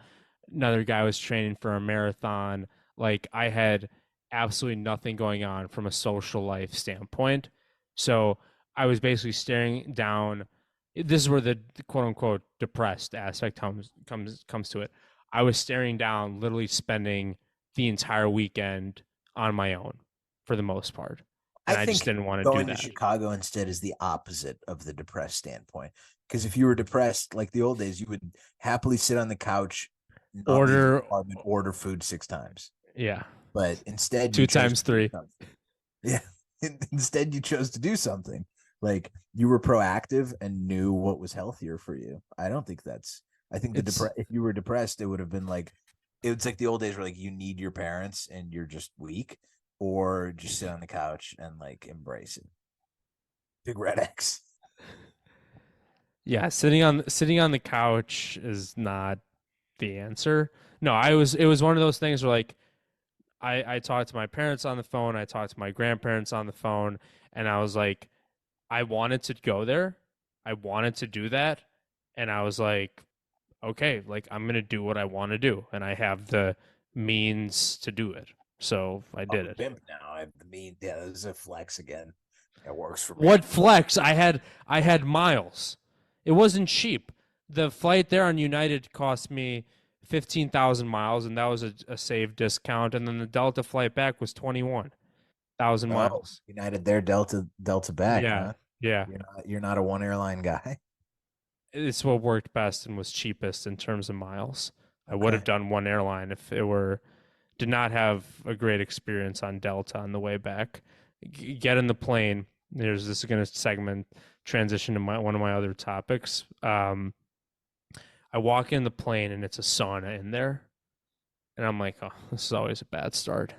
Speaker 1: Another guy was training for a marathon. Like I had absolutely nothing going on from a social life standpoint. So I was basically staring down. This is where the quote unquote depressed aspect comes to it. I was staring down, literally spending the entire weekend on my own for the most part. And I just didn't want to do that.
Speaker 2: Going to Chicago instead is the opposite of the depressed standpoint. Because if you were depressed, like the old days, you would happily sit on the couch, order food 6 times.
Speaker 1: Yeah.
Speaker 2: But instead,
Speaker 1: 2 times 3.
Speaker 2: Yeah. Instead, you chose to do something. Like you were proactive and knew what was healthier for you. I don't think that's. I think if you were depressed, it would have been like, it's like the old days where like you need your parents and you're just weak, or just sit on the couch and like embrace it. Big red X.
Speaker 1: Yeah, sitting on the couch is not the answer. No, it was one of those things where like I talked to my parents on the phone, I talked to my grandparents on the phone, and I was like, I wanted to go there. I wanted to do that. And I was like, okay, like I'm going to do what I want to do. And I have the means to do it. So I did
Speaker 2: I'm a
Speaker 1: it.
Speaker 2: pimp now. I mean, yeah, this is a flex again. It works for me.
Speaker 1: What flex? I had miles. It wasn't cheap. The flight there on United cost me 15,000 miles, and that was a save discount. And then the Delta flight back was 21,000
Speaker 2: Oh,
Speaker 1: miles.
Speaker 2: United there, Delta back,
Speaker 1: Yeah,
Speaker 2: huh?
Speaker 1: yeah.
Speaker 2: You're not a one airline guy.
Speaker 1: It's what worked best and was cheapest in terms of miles. I would have
Speaker 2: Okay.
Speaker 1: done one airline if it were did not have a great experience on Delta on the way back. Get in the plane. This is going to segment transition to one of my other topics. I walk in the plane and it's a sauna in there, and I'm like, oh, this is always a bad start.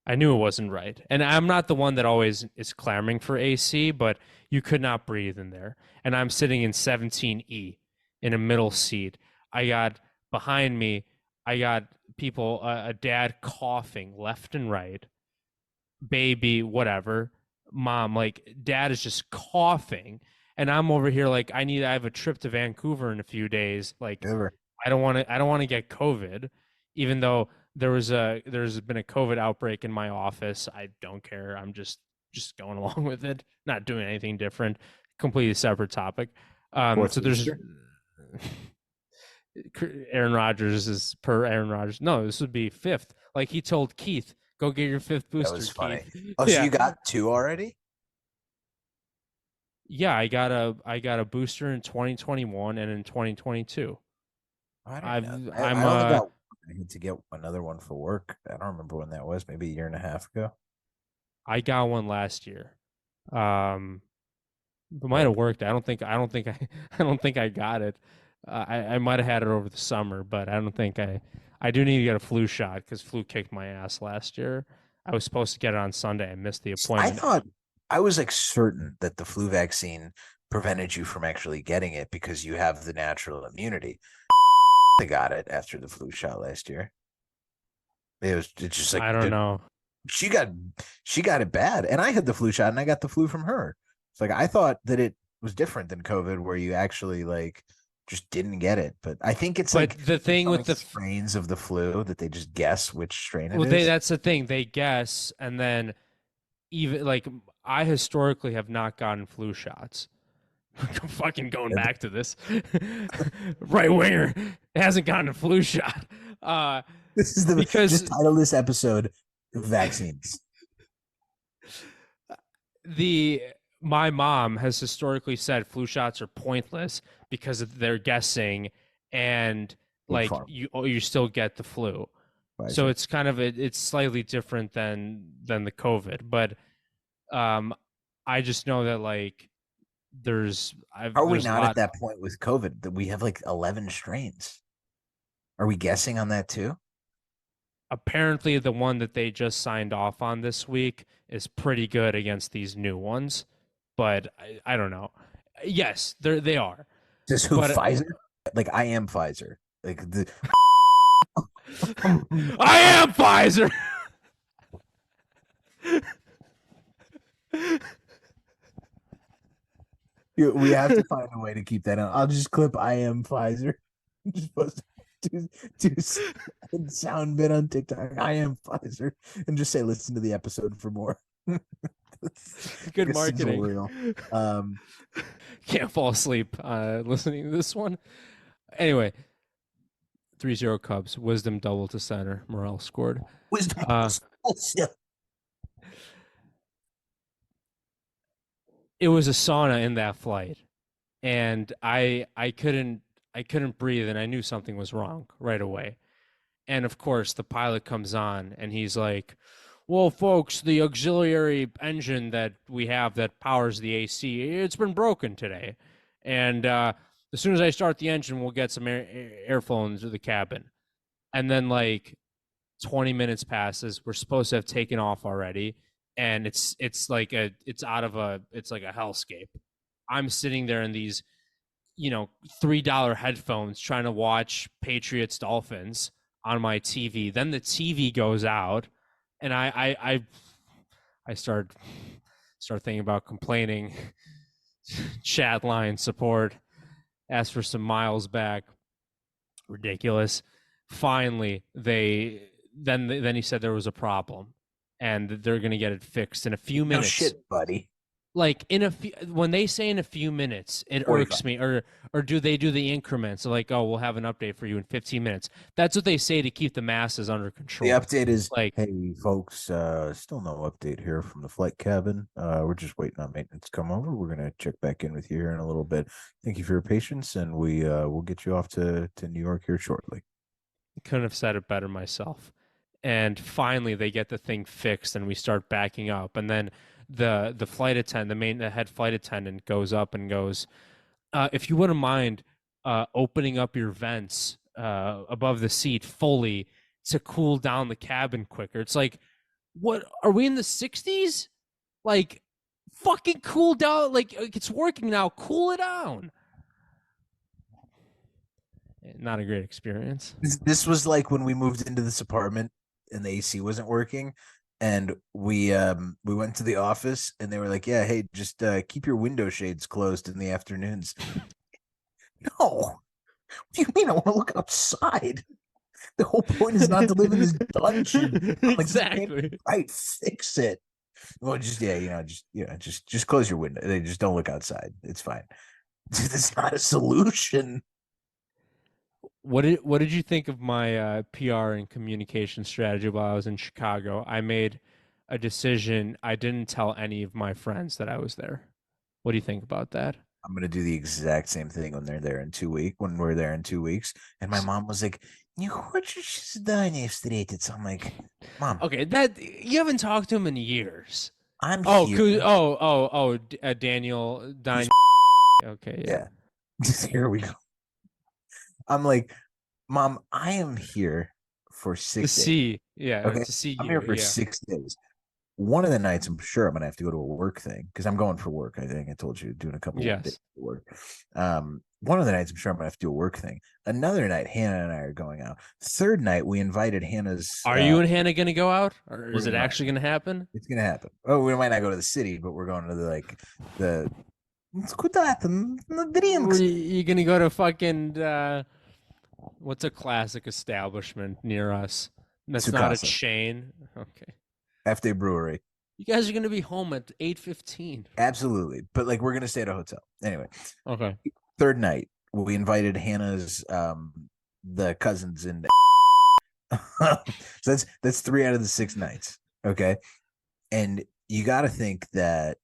Speaker 1: I knew it wasn't right. And I'm not the one that always is clamoring for AC, but you could not breathe in there. And I'm sitting in 17E in a middle seat. I got behind me, I got people, a dad coughing left and right, baby, whatever, mom, like dad is just coughing. And I'm over here like I have a trip to Vancouver in a few days. Like
Speaker 2: Ever.
Speaker 1: I don't want to get COVID, even though there's been a COVID outbreak in my office. I don't care. I'm just going along with it, not doing anything different. Completely separate topic.
Speaker 2: Fourth
Speaker 1: So there's
Speaker 2: booster?
Speaker 1: Aaron Rodgers is per Aaron Rodgers. No, this would be fifth. Like he told Keith, go get your fifth
Speaker 2: That
Speaker 1: booster,
Speaker 2: was funny.
Speaker 1: Keith.
Speaker 2: Oh, so
Speaker 1: Yeah.
Speaker 2: you got two already?
Speaker 1: Yeah, I got a booster in 2021 and in 2022.
Speaker 2: I don't know.
Speaker 1: I'm
Speaker 2: I only got. I need to get another one for work. I don't remember when that was. Maybe a year and a half ago.
Speaker 1: I got one last year. Um it might
Speaker 2: But
Speaker 1: have worked. I don't think I got it. I might have had it over the summer, but I don't think I do need to get a flu shot because flu kicked my ass last year. I was supposed to get it on Sunday. I missed the
Speaker 2: I
Speaker 1: appointment.
Speaker 2: thought I was like certain that the flu vaccine prevented you from actually getting it because you have the natural immunity. I got it after the flu shot last year. It's just like
Speaker 1: I don't know.
Speaker 2: she got she got it bad, and I had the flu shot, and I got the flu from her. It's like I thought that it was different than COVID, where you actually like just didn't get it. But I think it's
Speaker 1: But
Speaker 2: like
Speaker 1: the
Speaker 2: there's
Speaker 1: thing
Speaker 2: so
Speaker 1: with
Speaker 2: many strains of the flu that they just guess which strain it
Speaker 1: well,
Speaker 2: is.
Speaker 1: that's the thing. They guess, and then even like I historically have not gotten flu shots. Fucking going
Speaker 2: Yeah,
Speaker 1: back to this, right winger hasn't gotten a flu shot.
Speaker 2: this is the just
Speaker 1: Because
Speaker 2: title this episode vaccines.
Speaker 1: the my mom has historically said flu shots are pointless because they're guessing and
Speaker 2: Big
Speaker 1: like
Speaker 2: farm.
Speaker 1: you still get the flu. So
Speaker 2: Pfizer.
Speaker 1: it's kind of it's slightly different than the COVID, but um I just know that like
Speaker 2: Are we
Speaker 1: there's a
Speaker 2: not at
Speaker 1: lot.
Speaker 2: that point with COVID that we have like 11 strains? Are we guessing on that too?
Speaker 1: Apparently the one that they just signed off on this week is pretty good against these new ones, but I don't know. Yes, they are,
Speaker 2: Just who
Speaker 1: but
Speaker 2: Pfizer? Like I am Pfizer. Like the
Speaker 1: I am Pfizer.
Speaker 2: we have to find a way to keep that on. I'll just clip I am Pfizer. Just post do sound bit on TikTok. I am Pfizer, and just say listen to the episode for more.
Speaker 1: Good
Speaker 2: Like a sizzle
Speaker 1: marketing.
Speaker 2: reel. Um,
Speaker 1: Can't fall asleep listening to this one. Anyway, 3-0 Cubs. Wisdom double to center. Morel scored.
Speaker 2: wisdom.
Speaker 1: Uh, it was a sauna in that flight, and I couldn't breathe, and I knew something was wrong right away. And of course, the pilot comes on, and he's like, "Well, folks, the auxiliary engine that we have that powers the AC, it's been broken today, and as soon as I start the engine, we'll get some airflow into the cabin." And then like 20 minutes passes. We're supposed to have taken off already, and it's like it's like a hellscape. I'm sitting there in these, $3 headphones trying to watch Patriots Dolphins on my TV. Then the TV goes out, and I start thinking about complaining. Chat line support, ask for some miles back. Ridiculous. Finally, then he said there was a problem, and they're gonna get it fixed in a few
Speaker 2: No
Speaker 1: minutes.
Speaker 2: shit, buddy.
Speaker 1: Like when they say in a few minutes, it
Speaker 2: 45.
Speaker 1: irks me. Or do they do the increments? So like, oh, we'll have an update for you in 15 minutes. That's what they say to keep the masses under control.
Speaker 2: The update is
Speaker 1: like,
Speaker 2: hey folks, still no update here from the flight cabin. We're just waiting on maintenance to come over. We're gonna check back in with you here in a little bit. Thank you for your patience, and we'll get you off to New York here shortly.
Speaker 1: couldn't have said it better myself. And finally, they get the thing fixed, and we start backing up. And then the flight attendant, the head flight attendant, goes up and goes, if you wouldn't mind opening up your vents above the seat fully to cool down the cabin quicker. It's like, what are we in the 60s? Like, fucking cool down. Like, it's working now. Cool it down. Not a great experience.
Speaker 2: This was like when we moved into this apartment and the AC wasn't working, and we went to the office and they were like, yeah, hey, just keep your window shades closed in the afternoons. No, what do you mean? I want to look outside. The whole point is not to live in this dungeon. Like,
Speaker 1: Exactly.
Speaker 2: right, fix it. Well, just close your window. They just don't look outside. It's fine. It's not a solution.
Speaker 1: What did you think of my PR and communication strategy while I was in Chicago? I made a decision. I didn't tell any of my friends that I was there. What do you think about that?
Speaker 2: I'm gonna do the exact same thing when we're there in 2 weeks. And my mom was like, "You хочешь здание встретиться?" I'm like, "Mom,
Speaker 1: Okay, that you haven't talked to him in years.
Speaker 2: I'm
Speaker 1: Oh,
Speaker 2: here."
Speaker 1: Daniel. Okay, yeah.
Speaker 2: Here we go. I'm like, Mom, I am here for 6 days. Okay,
Speaker 1: To see
Speaker 2: I'm
Speaker 1: you.
Speaker 2: here for
Speaker 1: Yeah.
Speaker 2: 6 days. One of the nights, I'm sure I'm gonna have to go to a work thing because I'm going for work. I think I told you, doing a couple of days of work. One of the nights, I'm sure I'm gonna have to do a work thing. Another night, Hannah and I are going out. Third night, we invited Hannah's.
Speaker 1: Are you and Hannah gonna go out, or is it
Speaker 2: gonna-
Speaker 1: actually gonna happen?
Speaker 2: It's gonna happen. Oh, we might not go to the city, but we're going to the. Drinks.
Speaker 1: You gonna go to fucking what's a classic establishment near us? That's not a
Speaker 2: Tsukasa.
Speaker 1: chain. Okay.
Speaker 2: F-Day Brewery.
Speaker 1: You guys are gonna be home at 8:15.
Speaker 2: Absolutely. But like we're gonna stay at a hotel. Anyway.
Speaker 1: Okay.
Speaker 2: Third night, we invited Hannah's the cousins in. So that's 3 out of the 6 nights. Okay. And you gotta think that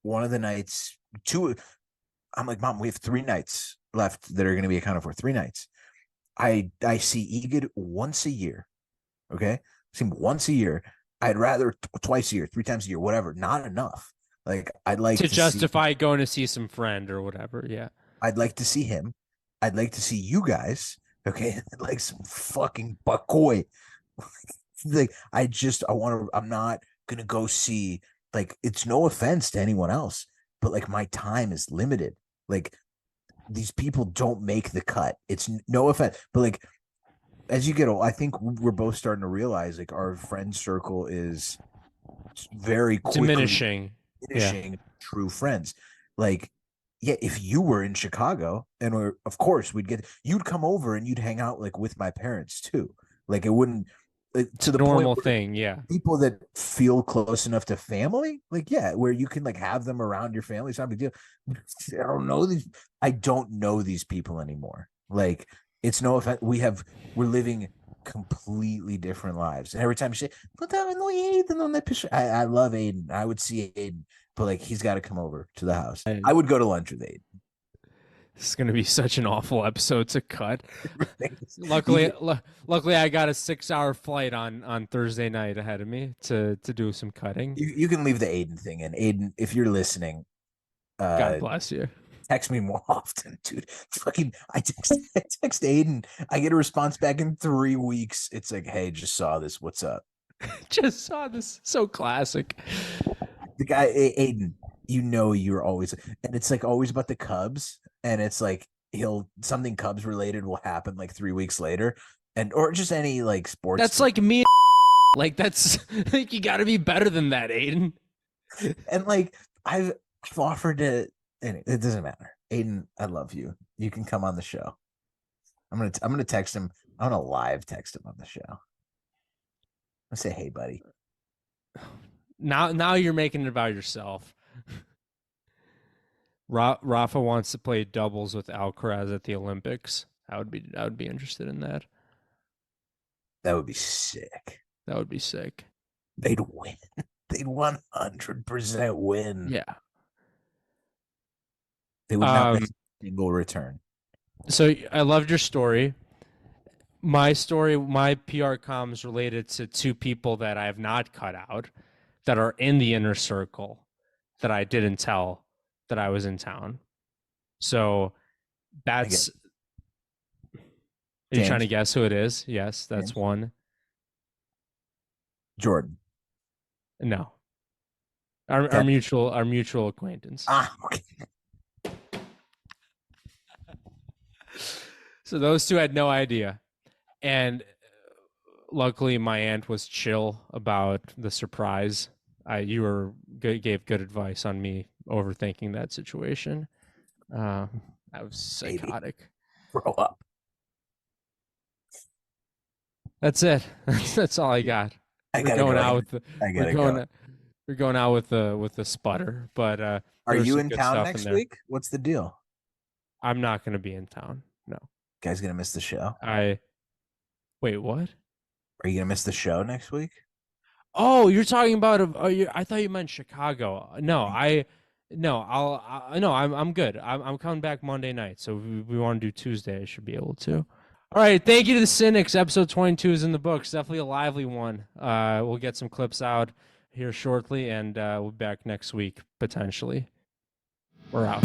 Speaker 2: one of the nights, I'm like, Mom, we have 3 nights left that are gonna be accounted for. 3 nights. I see Egid once a year. Okay. See him once a year. I'd rather twice a year, 3 times a year, whatever. Not enough. Like I'd like
Speaker 1: to justify going to see some friend or whatever. Yeah.
Speaker 2: I'd like to see him. I'd like to see you guys. Okay. Like some fucking buckoy. Like I want to, I'm not going to go see, like, it's no offense to anyone else, but like my time is limited. Like these people don't make the cut. It's no offense, but like, as you get old, I think we're both starting to realize like our friend circle is very quickly
Speaker 1: diminishing
Speaker 2: true friends. Like, yeah, if you were in Chicago and of course you'd come over and you'd hang out like with my parents too. Like it wouldn't to the
Speaker 1: normal
Speaker 2: point
Speaker 1: thing. Yeah.
Speaker 2: People that feel close enough to family, like, yeah, where you can like have them around your family. It's not a big deal. I don't know these people anymore. Like, it's no offense. We're living completely different lives. And every time you say, I love Aiden. I would see Aiden, but like he's got to come over to the house. I would go to lunch with Aiden.
Speaker 1: This is gonna be such an awful episode to cut. luckily, I got a 6-hour flight on Thursday night ahead of me to do some cutting.
Speaker 2: You can leave the Aiden thing in. Aiden, if you're listening,
Speaker 1: God bless you.
Speaker 2: Text me more often, dude. Fucking, I text Aiden. I get a response back in 3 weeks. It's like, hey, just saw this. What's up?
Speaker 1: Just saw this. So classic.
Speaker 2: The guy, Aiden, you're always, and it's like always about the Cubs, and it's like something Cubs related will happen like 3 weeks later, or just any like sports.
Speaker 1: That's like me. Like that's like you got to be better than that, Aiden.
Speaker 2: And like I've offered to. Anyway, it doesn't matter. Aiden, I love you. You can come on the show. I'm gonna text him. I'm gonna live text him on the show. I say, hey, buddy.
Speaker 1: Now you're making it about yourself. Rafa wants to play doubles with Alcaraz at the Olympics. I would be interested in that.
Speaker 2: That would be sick.
Speaker 1: That would be sick.
Speaker 2: They'd win. They'd 100% win.
Speaker 1: Yeah.
Speaker 2: They would not miss a single return.
Speaker 1: So I loved your story. My story, my PR comms related to two people that I have not cut out that are in the inner circle that I didn't tell that I was in town. So that's. Are you
Speaker 2: James.
Speaker 1: trying to guess who it is? Yes, that's
Speaker 2: James.
Speaker 1: one.
Speaker 2: Jordan.
Speaker 1: No. Our mutual acquaintance.
Speaker 2: Okay.
Speaker 1: So those two had no idea. And luckily my aunt was chill about the surprise. You gave good advice on me overthinking that situation. I was psychotic.
Speaker 2: Baby. Grow up.
Speaker 1: That's it. That's all I got. We're going out with the sputter. But
Speaker 2: are you in town next week? What's the deal?
Speaker 1: I'm not going to be in town. No.
Speaker 2: Guys gonna miss the show?
Speaker 1: Wait, what?
Speaker 2: Are you gonna miss the show next week?
Speaker 1: Oh, you're talking about I thought you meant Chicago. No, I'm good. I'm coming back Monday night. So if we want to do Tuesday, I should be able to. All right, thank you to the Cynics. Episode 22 is in the books. Definitely a lively one. We'll get some clips out here shortly, and we'll be back next week potentially. We're out.